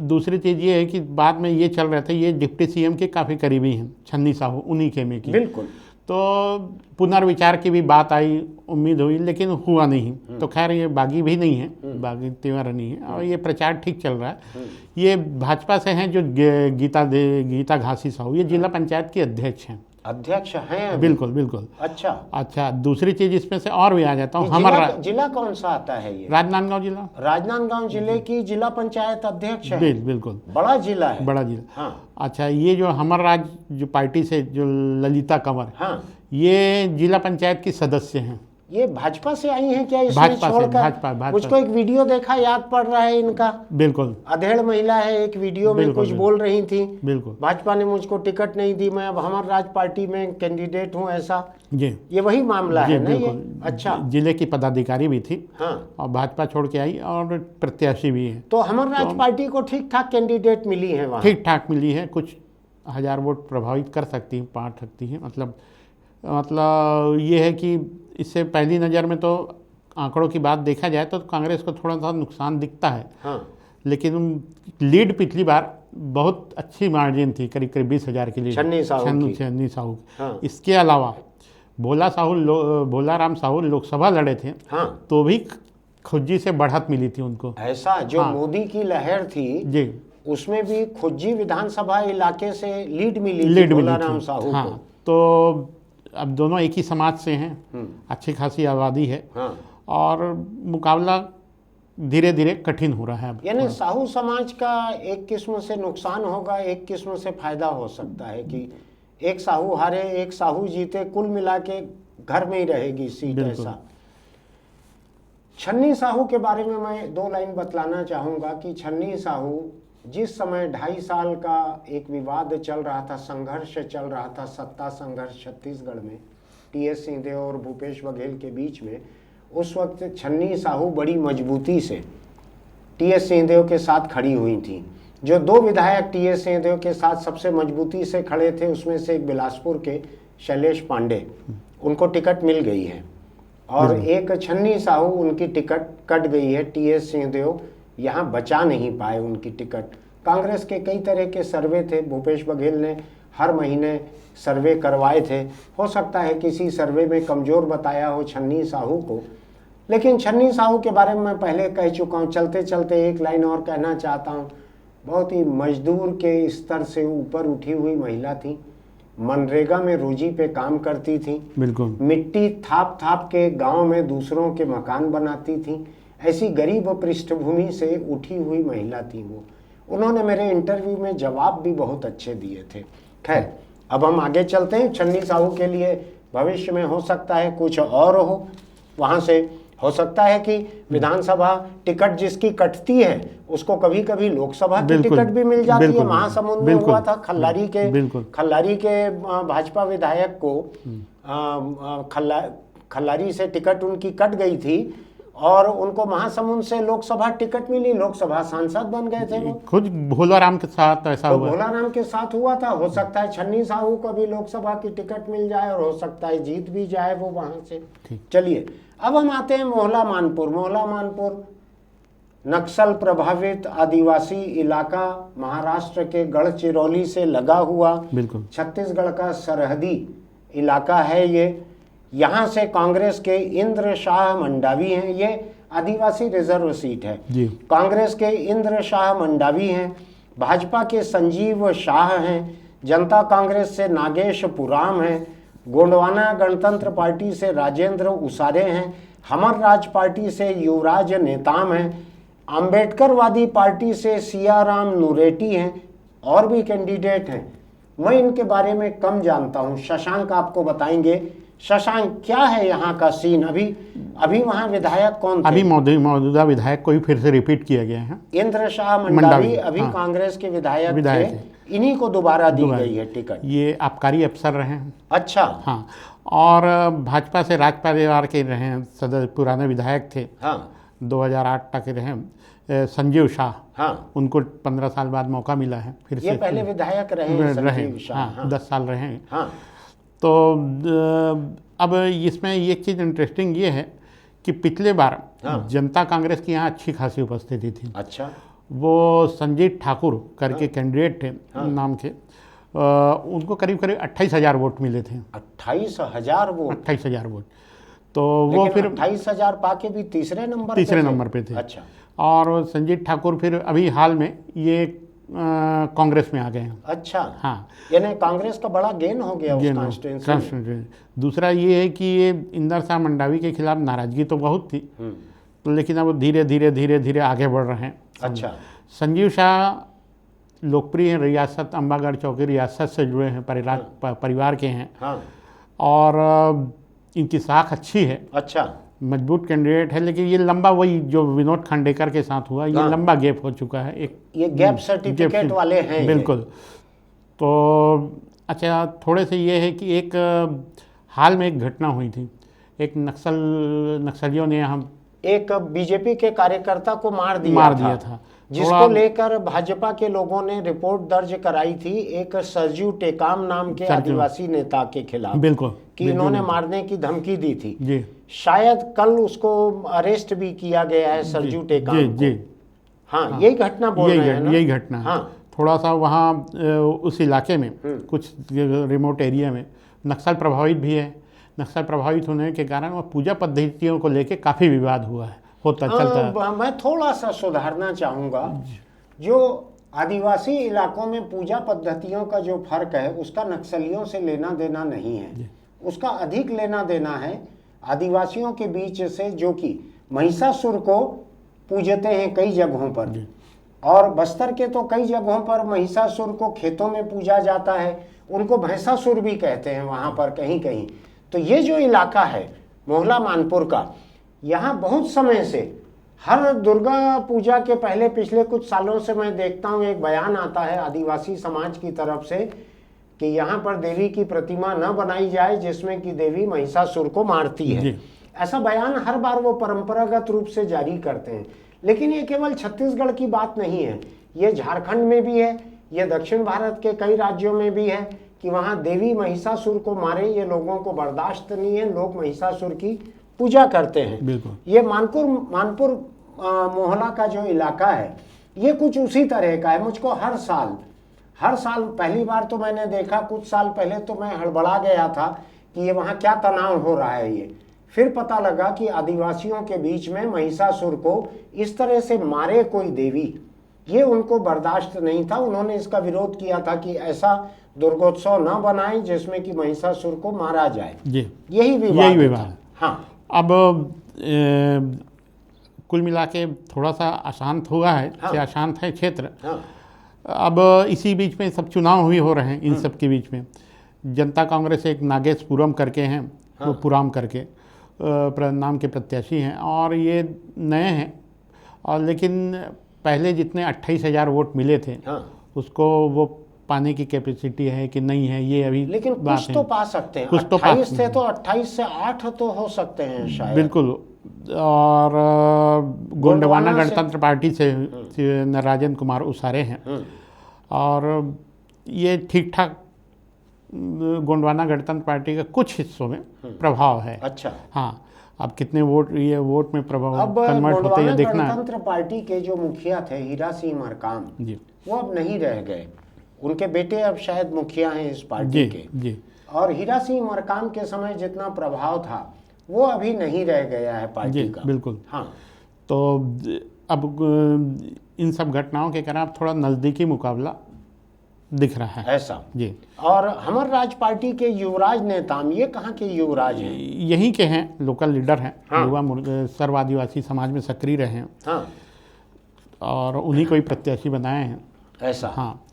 दूसरी चीज़ ये है कि बाद में ये चल रहे थे, ये डिप्टी सीएम के काफ़ी करीबी हैं छन्नी साहू, उन्हीं के में की। बिल्कुल। तो पुनर्विचार की भी बात आई, उम्मीद हुई, लेकिन हुआ नहीं। तो खैर, ये बागी भी नहीं है, बागी तिवारी नहीं है, और ये प्रचार ठीक चल रहा है। ये भाजपा से हैं जो गीता घासी साहू, ये जिला पंचायत की अध्यक्ष हैं। अध्यक्ष हैं? बिल्कुल। अच्छा, दूसरी चीज इसमें से और भी आ जाता हूँ। हमारा जिला कौन सा आता है ये? राजनांदगांव जिला। राजनांदगांव जिले की जिला पंचायत अध्यक्ष है। बिल्कुल, बड़ा जिला है। बड़ा जिला। हाँ। अच्छा, ये जो हमर राज जो पार्टी से जो ललिता कंवर, हाँ, ये जिला पंचायत की सदस्य हैं। ये भाजपा से आई हैं क्या? इसमें छोड़कर मुझको एक वीडियो देखा, याद पड़ रहा है इनका। बिल्कुल, अधेड़ महिला है, एक वीडियो में कुछ बोल रही थी। बिल्कुल, भाजपा ने मुझको टिकट नहीं दी, मैं अब हमर राज पार्टी में कैंडिडेट हूँ, ऐसा। जी, ये वही मामला है ना ये? अच्छा, जिले की पदाधिकारी भी थी। हाँ, और भाजपा छोड़ के आई और प्रत्याशी भी है। तो हमर राज पार्टी को ठीक ठाक कैंडिडेट मिली है वहाँ? ठीक ठाक मिली है, कुछ 1000 वोट प्रभावित कर सकती है, पा सकती है। मतलब ये है कि इससे पहली नज़र में तो आंकड़ों की बात देखा जाए तो कांग्रेस को थोड़ा सा नुकसान दिखता है। हाँ। लेकिन लीड पिछली बार बहुत अच्छी मार्जिन थी, करीब 20,000 की लीड छन्नी साहू। हाँ। इसके अलावा भोलाराम साहू लोकसभा लड़े थे। हाँ। तो भी खुज्जी से बढ़त मिली थी उनको। ऐसा जो मोदी की लहर थी जी, उसमें भी खुज्जी विधानसभा इलाके से लीड मिली थी भोलाराम साहू को। तो अब दोनों एक ही समाज से हैं, अच्छी खासी आबादी है। हाँ। और मुकाबला धीरे धीरे कठिन हो रहा है। यानी साहू समाज का एक किस्म से नुकसान होगा, एक किस्म से फायदा हो सकता है कि एक साहू हारे एक साहू जीते, कुल मिला के घर में ही रहेगी सीट। ऐसा छन्नी साहू के बारे में मैं 2 लाइन बतलाना चाहूँगा कि छन्नी साहू जिस समय 2.5 साल का एक विवाद चल रहा था, संघर्ष चल रहा था, सत्ता संघर्ष छत्तीसगढ़ में टीएस सिंहदेव और भूपेश बघेल के बीच में, उस वक्त छन्नी साहू बड़ी मजबूती से टीएस सिंहदेव के साथ खड़ी हुई थी। जो 2 विधायक टीएस सिंहदेव के साथ सबसे मजबूती से खड़े थे, उसमें से एक बिलासपुर के शैलेश पांडे, उनको टिकट मिल गई है, और एक छन्नी साहू, उनकी टिकट कट गई है। टीएस सिंहदेव यहाँ बचा नहीं पाए उनकी टिकट। कांग्रेस के कई तरह के सर्वे थे, भूपेश बघेल ने हर महीने सर्वे करवाए थे। हो सकता है किसी सर्वे में कमज़ोर बताया हो छन्नी साहू को, लेकिन छन्नी साहू के बारे में मैं पहले कह चुका हूँ। चलते चलते एक लाइन और कहना चाहता हूँ। बहुत ही मजदूर के स्तर से ऊपर उठी हुई महिला थी, मनरेगा में रोजी पे काम करती थी। बिल्कुल। मिट्टी थाप थाप के गाँव में दूसरों के मकान बनाती थी। ऐसी गरीब पृष्ठभूमि से उठी हुई महिला थी वो। उन्होंने मेरे इंटरव्यू में जवाब भी बहुत अच्छे दिए थे। खैर, अब हम आगे चलते हैं। छन्नी साहू के लिए भविष्य में हो सकता है कुछ और हो, वहाँ से हो सकता है कि विधानसभा टिकट जिसकी कटती है उसको कभी कभी लोकसभा की टिकट भी मिल जाती है। महासमुंद में हुआ था, खल्लारी के भाजपा विधायक को खल्लारी से टिकट उनकी कट गई थी और उनको महासमुंद से लोकसभा टिकट मिली, लोकसभा सांसद बन गए थे वो। खुद भोलाराम के साथ ऐसा तो हुआ। भोलाराम के साथ हुआ था। हो सकता है छन्नी साहू को भी लोकसभा की टिकट मिल जाए और हो सकता है जीत भी जाए वो वहां से। चलिए अब हम आते हैं मोहला मानपुर। मोहला मानपुर नक्सल प्रभावित आदिवासी इलाका, महाराष्ट्र के गढ़चिरौली से लगा हुआ, बिल्कुल छत्तीसगढ़ का सरहदी इलाका है ये। यहाँ से कांग्रेस के इंद्र शाह मंडावी हैं, ये आदिवासी रिजर्व सीट है जी। कांग्रेस के इंद्र शाह मंडावी हैं, भाजपा के संजीव शाह हैं, जनता कांग्रेस से नागेश पुराम हैं, गोंडवाना गणतंत्र पार्टी से राजेंद्र उसारे हैं, हमर राज पार्टी से युवराज नेताम हैं, अंबेडकरवादी पार्टी से सियाराम नूरेटी हैं, और भी कैंडिडेट हैं। मैं इनके बारे में कम जानता हूं, शशांक आपको बताएंगे। शशांक, क्या है यहाँ का सीन? अभी वहाँ विधायक कौन थे? अभी मौजूदा विधायक को ही फिर से रिपीट किया गया है। इंद्र शाह मंडावी अभी हाँ। कांग्रेस के विधायक थे। इन्हीं को दोबारा दी गई है टिकट। ये आबकारी अफसर रहे हैं। अच्छा। हाँ, और भाजपा से राज परिवार के रहे हैं, सदस्य पुराने विधायक थे। हाँ। 2008 तक रहे संजीव शाह। हाँ। उनको 15 साल बाद मौका मिला है फिर ये से। पहले विधायक रहे हैं संजीव शाह। हाँ, हाँ। 10 साल रहे हैं। हाँ। तो अब इसमें एक चीज़ इंटरेस्टिंग ये है कि पिछले बार जनता कांग्रेस की यहाँ अच्छी खासी उपस्थिति थी। अच्छा। वो संजीत ठाकुर करके कैंडिडेट थे नाम के, उनको करीब करीब 28,000 वोट मिले थे। 28,000 वोट? 28,000 वोट। तो वो फिर 28,000 पाके भी तीसरे नंबर पे थे। अच्छा। और संजीत ठाकुर फिर अभी हाल में ये कांग्रेस में आ गए हैं। अच्छा। हाँ, यानी कांग्रेस का बड़ा गेन हो गया उस कॉन्स्टिट्यूएंसी में। दूसरा ये है कि ये इंदर शाह मंडावी के खिलाफ नाराजगी तो बहुत थी, लेकिन अब धीरे धीरे आगे बढ़ रहे हैं। अच्छा। संजीव शाह लोकप्रिय हैं, रियासत अम्बागढ़ चौकी रियासत से जुड़े हैं, परिवार के हैं। हाँ। और इनकी साख अच्छी है। अच्छा। मजबूत कैंडिडेट है, लेकिन ये लंबा, वही जो विनोद खांडेकर के साथ हुआ, ये लंबा गैप हो चुका है। ये गैप सर्टिफिकेट वाले हैं बिल्कुल। तो अच्छा, थोड़े से ये है कि एक हाल में एक घटना हुई थी। एक नक्सलियों ने हम एक बीजेपी के कार्यकर्ता को मार दिया था, जिसको लेकर भाजपा के लोगों ने रिपोर्ट दर्ज कराई थी एक सरजू टेकाम नाम के आदिवासी नेता के खिलाफ। बिल्कुल। कि इन्होंने मारने की धमकी दी थी जी। शायद कल उसको अरेस्ट भी किया गया है सरजू टेकाम जी। हाँ, यही घटना बोल रहे हैं ना? यही घटना है। हाँ। थोड़ा सा वहाँ उस इलाके में कुछ रिमोट एरिया में नक्सल प्रभावित भी है। नक्सल प्रभावित होने के कारण वह पूजा पद्धतियों को लेकर काफ़ी विवाद हुआ है, चलता है। मैं थोड़ा सा सुधारना चाहूँगा। जो आदिवासी इलाकों में पूजा पद्धतियों का जो फर्क है उसका नक्सलियों से लेना देना नहीं है, उसका अधिक लेना देना है आदिवासियों के बीच से, जो कि महिषासुर को पूजते हैं कई जगहों पर, और बस्तर के तो कई जगहों पर महिषासुर को खेतों में पूजा जाता है, उनको भैंसासुर भी कहते हैं वहाँ पर कहीं कहीं। तो ये जो इलाका है मोहला मानपुर का, यहाँ बहुत समय से हर दुर्गा पूजा के पहले पिछले कुछ सालों से मैं देखता हूँ एक बयान आता है आदिवासी समाज की तरफ से कि यहाँ पर देवी की प्रतिमा न बनाई जाए जिसमें कि देवी महिषासुर को मारती है। ऐसा बयान हर बार वो परंपरागत रूप से जारी करते हैं। लेकिन ये केवल छत्तीसगढ़ की बात नहीं है, ये झारखंड में भी है, ये दक्षिण भारत के कई राज्यों में भी है कि वहाँ देवी महिषासुर को मारे ये लोगों को बर्दाश्त नहीं है, लोग महिषासुर की पूजा करते हैं। ये मानपुर मोहला का जो इलाका है ये कुछ उसी तरह का है। मुझको हर साल पहली बार तो मैंने देखा, कुछ साल पहले तो मैं हड़बड़ा गया था कि ये वहाँ क्या तनाव हो रहा है। ये फिर पता लगा कि आदिवासियों के बीच में महिषासुर को इस तरह से मारे कोई देवी, ये उनको बर्दाश्त नहीं था। उन्होंने इसका विरोध किया था कि ऐसा दुर्गोत्सव न बनाएं जिसमें कि महिषासुर को मारा जाए। यही विवाद। हाँ। अब कुल मिला के थोड़ा सा अशांत हुआ है। हाँ। अशांत है क्षेत्र। हाँ। अब इसी बीच में सब चुनाव भी हो रहे हैं। इन सब के बीच में जनता कांग्रेस एक नागेश पुरम करके हैं। हाँ। तो पुराम करके नाम के प्रत्याशी हैं और ये नए हैं, और लेकिन पहले जितने 28,000 वोट मिले थे। हाँ। उसको वो पाने की कैपेसिटी है कि नहीं है, ये अभी लेकिन बात कुछ है। तो पा सकते हैं। कुछ तो 28 थे तो 28 से 8 तो हो सकते हैं शायद। बिल्कुल। और गोंडवाना गोंडवाना से- गणतंत्र पार्टी से राजेंद्र कुमार उसारे हैं। और ये ठीक ठाक गोंडवाना गणतंत्र पार्टी का कुछ हिस्सों में प्रभाव है। अच्छा। हाँ, अब कितने वोट ये वोट में प्रभाव अब कन्वर्ट होते गोंडवाना हैं देखना है। गणतंत्र पार्टी के जो मुखिया थे हीरा सिंह मरकाम, जी वो अब नहीं रह गए। उनके बेटे अब शायद मुखिया हैं इस पार्टी जी के। जी और हीरा सिंह मरकाम के समय जितना प्रभाव था वो अभी नहीं रह गया है जी पार्टी का। बिल्कुल। हाँ। तो अब इन सब घटनाओं के कारण अब थोड़ा नज़दीकी मुकाबला दिख रहा है। ऐसा। जी। और हमर राज पार्टी के युवराज नेताम, ये कहाँ के युवराज हैं? यहीं के हैं, लोकल लीडर हैं। हाँ। युवा सर्व आदिवासी समाज में सक्रिय रहे हैं हाँ। और उन्हीं को ही प्रत्याशी बनाए हैं। ऐसा। हाँ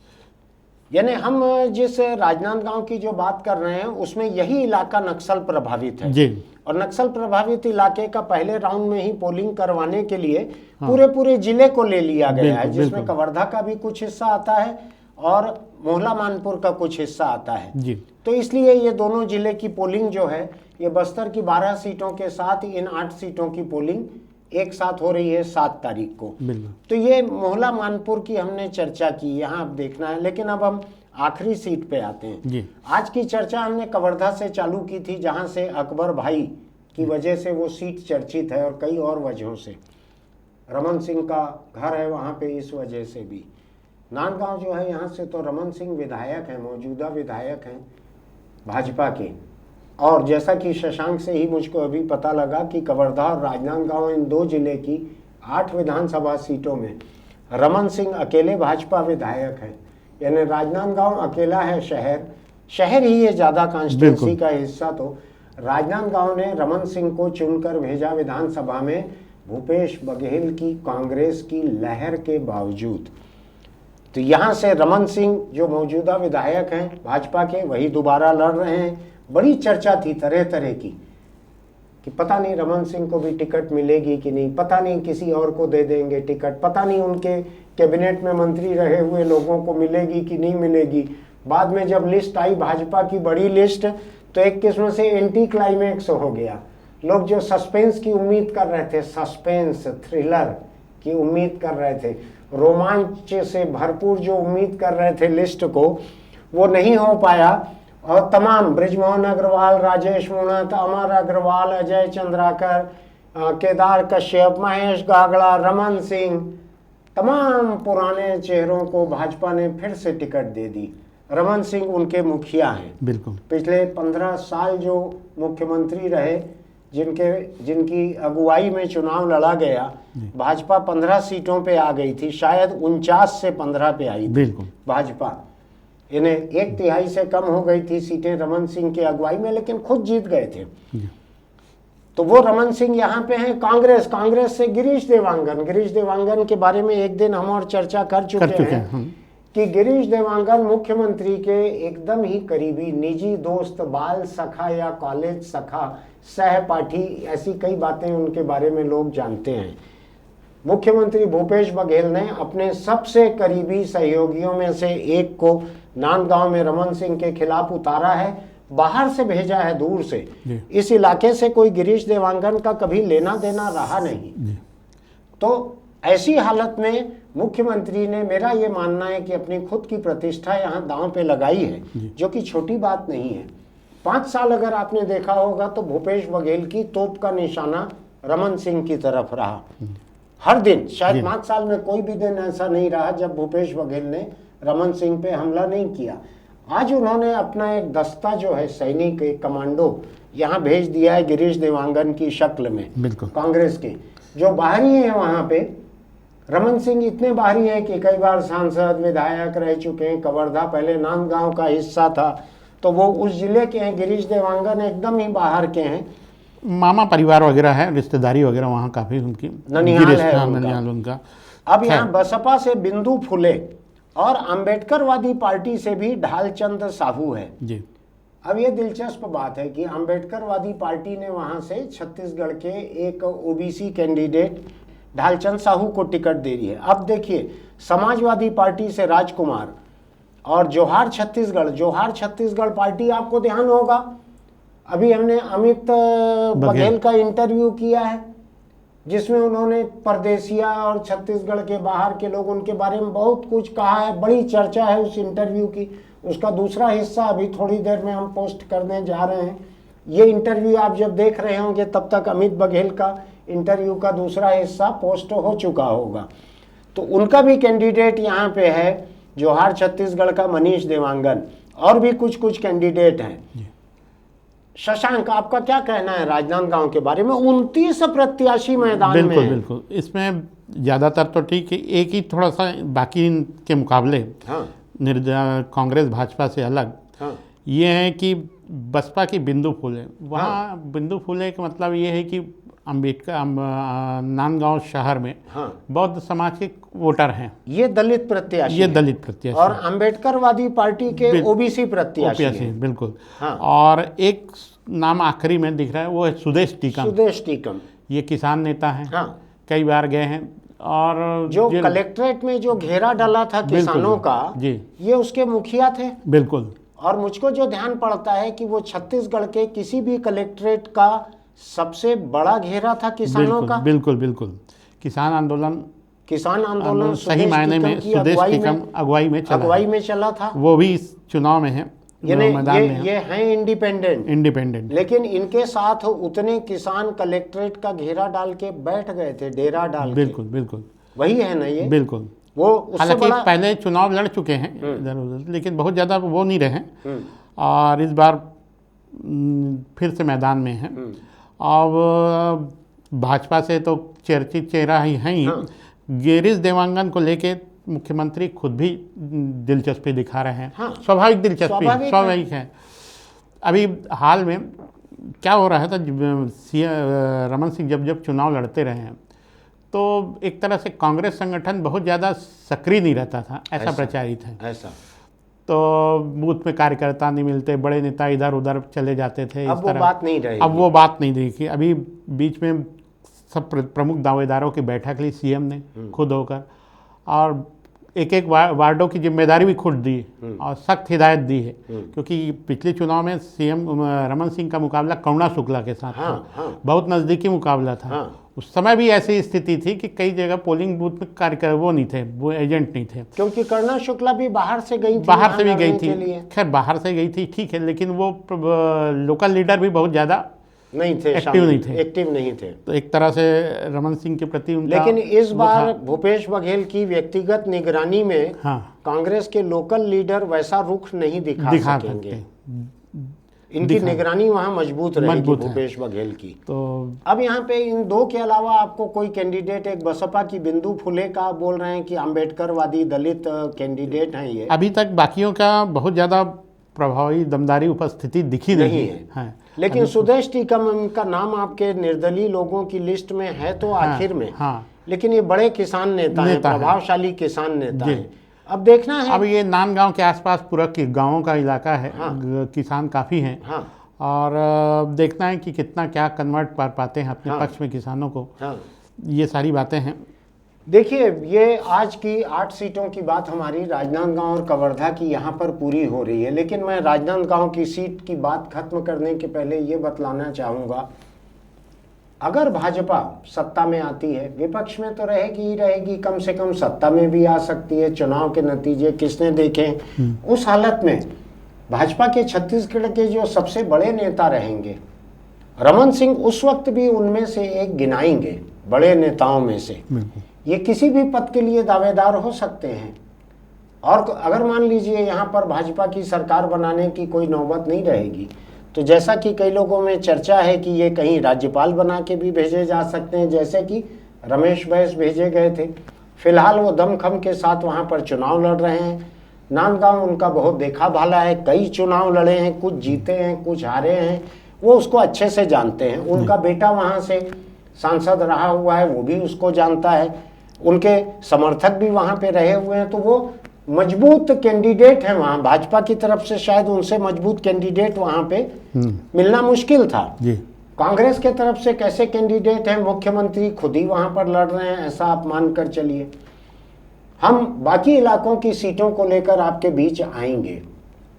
यानी हम जिस राजनांदगांव की जो बात कर रहे हैं उसमें यही इलाका नक्सल प्रभावित है। जी और नक्सल प्रभावित इलाके का पहले राउंड में ही पोलिंग करवाने के लिए पूरे जिले को ले लिया गया है, बिल्कुल, जिसमें कवर्धा का भी कुछ हिस्सा आता है और मोहला मानपुर का कुछ हिस्सा आता है। जी तो इसलिए ये दोनों जिले की पोलिंग जो है, ये बस्तर की 12 सीटों के साथ इन 8 सीटों की पोलिंग एक साथ हो रही है 7 तारीख को। बिल्कुल। तो ये मोहला मानपुर की हमने चर्चा की, यहाँ अब देखना है। लेकिन अब हम आखिरी सीट पे आते हैं। जी आज की चर्चा हमने कवर्धा से चालू की थी, जहाँ से अकबर भाई की वजह से वो सीट चर्चित है और कई और वजहों से। रमन सिंह का घर है वहाँ पे, इस वजह से भी। नांदगांव जो है, यहाँ से तो रमन सिंह विधायक हैं, मौजूदा विधायक हैं भाजपा के। और जैसा कि शशांक से ही मुझको अभी पता लगा कि कवर्धा और राजनांदगांव इन 2 जिले की 8 विधानसभा सीटों में रमन सिंह अकेले भाजपा विधायक हैं। यानी राजनांदगांव अकेला है शहर ही है ज़्यादा कॉन्स्टिट्यूंसी का हिस्सा। तो राजनांदगांव ने रमन सिंह को चुनकर भेजा विधानसभा में, भूपेश बघेल की कांग्रेस की लहर के बावजूद। तो यहाँ से रमन सिंह जो मौजूदा विधायक हैं भाजपा के, वही दोबारा लड़ रहे हैं। बड़ी चर्चा थी तरह तरह की कि पता नहीं रमन सिंह को भी टिकट मिलेगी कि नहीं, पता नहीं किसी और को दे देंगे टिकट, पता नहीं उनके कैबिनेट में मंत्री रहे हुए लोगों को मिलेगी कि नहीं मिलेगी। बाद में जब लिस्ट आई भाजपा की बड़ी लिस्ट, तो एक किस्म से एंटी क्लाइमैक्स हो गया। लोग जो सस्पेंस की उम्मीद कर रहे थे, सस्पेंस थ्रिलर की उम्मीद कर रहे थे, रोमांच से भरपूर जो उम्मीद कर रहे थे लिस्ट को, वो नहीं हो पाया। और तमाम बृजमोहन अग्रवाल, राजेश मूणत, अमर अग्रवाल, अजय चंद्राकर, केदार कश्यप, महेश गागड़ा, रमन सिंह, तमाम पुराने चेहरों को भाजपा ने फिर से टिकट दे दी। रमन सिंह उनके मुखिया हैं। बिल्कुल। पिछले 15 साल जो मुख्यमंत्री रहे, जिनकी अगुवाई में चुनाव लड़ा गया, भाजपा 15 सीटों पे आ गई थी, शायद 49 से 15 पे आई थी बिल्कुल। भाजपा। इन्हें 1/3 से कम हो गई थी सीटें रमन सिंह की अगुवाई में, लेकिन खुद जीत गए थे। तो वो रमन सिंह यहाँ पे हैं। कांग्रेस से गिरीश देवांगन के बारे में एक दिन हम और चर्चा कर चुके हैं कि गिरीश देवांगन मुख्यमंत्री के एकदम ही करीबी निजी दोस्त, बाल सखा या कॉलेज सखा, सहपाठी, ऐसी कई बातें उनके बारे में लोग जानते हैं। मुख्यमंत्री भूपेश बघेल ने अपने सबसे करीबी सहयोगियों में से एक को नांदगांव में रमन सिंह के खिलाफ उतारा है, बाहर से भेजा है, दूर से। इस इलाके से कोई गिरीश देवांगन का कभी लेना देना रहा नहीं। तो ऐसी हालत में मुख्यमंत्री ने, मेरा ये मानना है कि अपनी खुद की प्रतिष्ठा यहाँ दांव पे लगाई है, जो कि छोटी बात नहीं है। 5 साल अगर आपने देखा होगा तो भूपेश बघेल की तोप का निशाना रमन सिंह की तरफ रहा हर दिन। शायद 5 साल में कोई भी दिन ऐसा नहीं रहा जब भूपेश बघेल ने रमन सिंह पे हमला नहीं किया। आज उन्होंने अपना एक दस्ता जो है सैनिक, एक कमांडो यहाँ भेज दिया है गिरीश देवांगन की शक्ल में। बिल्कुल। कांग्रेस के जो बाहरी हैं वहाँ पे, रमन सिंह इतने बाहरी हैं कि कई बार सांसद, विधायक रह चुके हैं। कवर्धा पहले नांदगांव का हिस्सा था, तो वो उस जिले के हैं। गिरीश देवांगन एकदम ही बाहर के हैं। मामा परिवार वगैरह है, रिश्तेदारी वगैरह वहाँ काफ़ी उनकी, ननिहाल है ननिहाल उनका। अब यहाँ बसपा से बिंदु फुले और अंबेडकरवादी पार्टी से भी ढालचंद साहू है जी। अब ये दिलचस्प बात है कि अंबेडकरवादी पार्टी ने वहाँ से छत्तीसगढ़ के एक ओबीसी कैंडिडेट ढालचंद साहू को टिकट दे दी है। अब देखिए, समाजवादी पार्टी से राजकुमार और जोहार छत्तीसगढ़ पार्टी आपको ध्यान होगा, अभी हमने अमित बघेल का इंटरव्यू किया है जिसमें उन्होंने परदेसिया और छत्तीसगढ़ के बाहर के लोग उनके बारे में बहुत कुछ कहा है, बड़ी चर्चा है उस इंटरव्यू की। उसका दूसरा हिस्सा अभी थोड़ी देर में हम पोस्ट करने जा रहे हैं। ये इंटरव्यू आप जब देख रहे होंगे तब तक अमित बघेल का इंटरव्यू का दूसरा हिस्सा पोस्ट हो चुका होगा। तो उनका भी कैंडिडेट यहाँ पे है, जोहार छत्तीसगढ़ का मनीष देवांगन, और भी कुछ कुछ कैंडिडेट हैं। शशांक, आपका क्या कहना है राजनांदगांव के बारे में? 29 प्रत्याशी मैदान में हैं। बिल्कुल, इसमें ज़्यादातर तो ठीक है, एक ही थोड़ा सा बाकी के मुकाबले कांग्रेस भाजपा से अलग ये है कि बसपा की बिंदु फूले, वहाँ बिंदु फूले का मतलब ये है कि अम्बेडकर नांदगांव शहर में बौद्ध समाज के वोटर हैं। ये दलित प्रत्याशी और अम्बेडकरवादी पार्टी के ओबीसी प्रत्याशी हैं। बिल्कुल। और एक नाम आखिरी में दिख रहा है, वो है सुदेश टीकम। ये किसान नेता हैं, कई बार गए हैं, और जो कलेक्ट्रेट में जो घेरा डाला था किसानों का, ये उसके मुखिया थे। बिल्कुल। और मुझको जो ध्यान पड़ता है कि वो छत्तीसगढ़ के किसी भी कलेक्ट्रेट का सबसे बड़ा घेरा था किसानों का। बिल्कुल। किसान आंदोलन सही मायने में सुदेश टीकम अगुवाई में चला था। वो भी इस चुनाव में है, मैदान में ये हैं इंडिपेंडेंट, लेकिन इनके साथ उतने किसान कलेक्ट्रेट का घेरा डाल के बैठ गए थे, डेरा डाल के। बिल्कुल वही है ना ये? बिल्कुल। वो हालांकि पहले चुनाव लड़ चुके हैं इधर उधर, लेकिन बहुत ज़्यादा वो नहीं रहे, और इस बार फिर से मैदान में है। और भाजपा से तो चर्चित चेहरा ही है ही। गिरीश देवांगन को लेके मुख्यमंत्री खुद भी दिलचस्पी दिखा रहे हैं। स्वाभाविक दिलचस्पी है। अभी हाल में क्या हो रहा था, रमन सिंह जब चुनाव लड़ते रहे हैं तो एक तरह से कांग्रेस संगठन बहुत ज़्यादा सक्रिय नहीं रहता था, ऐसा प्रचारित है। तो बूथ में कार्यकर्ता नहीं मिलते, बड़े नेता इधर उधर चले जाते थे। अब वो बात नहीं रही। अब वो बात नहीं देखी। अभी बीच में सब प्रमुख दावेदारों की बैठक ली सीएम ने खुद होकर, और एक एक वार्डों की जिम्मेदारी भी खुद दी और सख्त हिदायत दी है, क्योंकि पिछले चुनाव में सीएम रमन सिंह का मुकाबला करुणा शुक्ला के साथ था। बहुत नज़दीकी मुकाबला था। उस समय भी ऐसी स्थिति थी कि कई जगह पोलिंग बूथ में कार्यकर वो नहीं थे, वो एजेंट नहीं थे, क्योंकि करुणा शुक्ला भी बाहर से गई थी। बाहर से भी गई थी, खैर बाहर से गई थी, ठीक है, लेकिन वो लोकल लीडर भी बहुत ज़्यादा एक्टिव नहीं थे। तो एक तरह से रमन सिंह के प्रति उनका, लेकिन इस बार भूपेश बघेल की व्यक्तिगत निगरानी में कांग्रेस के लोकल लीडर वैसा रुख नहीं दिखा सकेंगे। इनकी निगरानी वहाँ मजबूत रहेगी भूपेश बघेल की। तो अब यहाँ पे इन दो के अलावा आपको कोई कैंडिडेट, एक बसपा की बिंदु फुले का बोल रहे हैं कि अम्बेडकरवादी दलित कैंडिडेट हैं ये, अभी तक बाकियों का बहुत ज़्यादा प्रभावी दमदारी उपस्थिति दिखी नहीं है। लेकिन सुदेश टीकम का नाम आपके निर्दलीय लोगों की लिस्ट में है तो आखिर में, लेकिन ये बड़े किसान नेता हैं, प्रभावशाली किसान नेता हैं। अब देखना है। अब ये नांदगांव के आसपास पूरा गांवों का इलाका है, किसान काफ़ी हैं, और देखना है कि कितना क्या कन्वर्ट कर पाते हैं अपने पक्ष में किसानों को। ये सारी बातें हैं। देखिए, ये आज की 8 सीटों की बात हमारी राजनांदगांव और कवर्धा की यहाँ पर पूरी हो रही है, लेकिन मैं राजनांदगांव की सीट की बात खत्म करने के पहले ये बतलाना चाहूँगा, अगर भाजपा सत्ता में आती है, विपक्ष में तो रहेगी ही रहेगी, कम से कम सत्ता में भी आ सकती है। चुनाव के नतीजे किसने देखे? उस हालत में भाजपा के छत्तीसगढ़ के जो सबसे बड़े नेता रहेंगे, रमन सिंह उस वक्त भी उनमें से एक गिनाएंगे, बड़े नेताओं में से। ये किसी भी पद के लिए दावेदार हो सकते हैं। और अगर मान लीजिए यहाँ पर भाजपा की सरकार बनाने की कोई नौबत नहीं रहेगी, तो जैसा कि कई लोगों में चर्चा है कि ये कहीं राज्यपाल बना के भी भेजे जा सकते हैं, जैसे कि रमेश बैस भेजे गए थे। फिलहाल वो दमखम के साथ वहाँ पर चुनाव लड़ रहे हैं। नांदगांव उनका बहुत देखा भाला है, कई चुनाव लड़े हैं, कुछ जीते हैं, कुछ हारे हैं, वो उसको अच्छे से जानते हैं। उनका बेटा वहाँ से सांसद रहा हुआ है, वो भी उसको जानता है, उनके समर्थक भी वहाँ पे रहे हुए हैं, तो वो मजबूत कैंडिडेट हैं वहाँ भाजपा की तरफ से। शायद उनसे मजबूत कैंडिडेट वहाँ पे मिलना मुश्किल था। कांग्रेस के तरफ से कैसे कैंडिडेट हैं? मुख्यमंत्री खुद ही वहाँ पर लड़ रहे हैं, ऐसा आप मानकर चलिए। हम बाकी इलाकों की सीटों को लेकर आपके बीच आएंगे।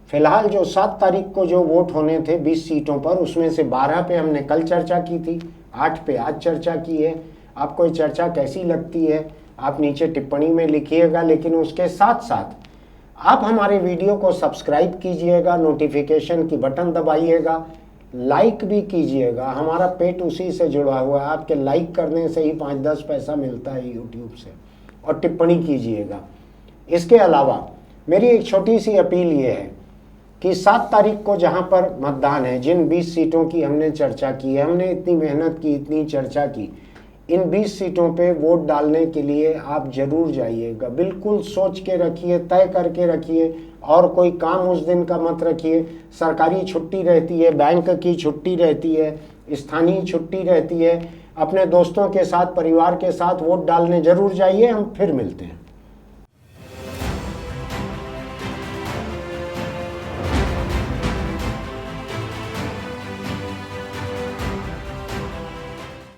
फिलहाल जो 7 तारीख को जो वोट होने थे 20 सीटों पर, उसमें से 12 पे हमने कल चर्चा की थी, 8 पे आज चर्चा की है। आपको ये चर्चा कैसी लगती है आप नीचे टिप्पणी में लिखिएगा, लेकिन उसके साथ साथ आप हमारे वीडियो को सब्सक्राइब कीजिएगा, नोटिफिकेशन की बटन दबाइएगा, लाइक भी कीजिएगा। हमारा पेट उसी से जुड़ा हुआ है, आपके लाइक करने से ही 5-10 पैसा मिलता है यूट्यूब से, और टिप्पणी कीजिएगा। इसके अलावा मेरी एक छोटी सी अपील ये है कि 7 तारीख को जहां पर मतदान है, जिन 20 सीटों की हमने चर्चा की है, हमने इतनी मेहनत की, इतनी चर्चा की, इन 20 सीटों पे वोट डालने के लिए आप जरूर जाइएगा। बिल्कुल सोच के रखिए, तय करके रखिए, और कोई काम उस दिन का मत रखिए। सरकारी छुट्टी रहती है, बैंक की छुट्टी रहती है, स्थानीय छुट्टी रहती है। अपने दोस्तों के साथ, परिवार के साथ वोट डालने जरूर जाइए। हम फिर मिलते हैं।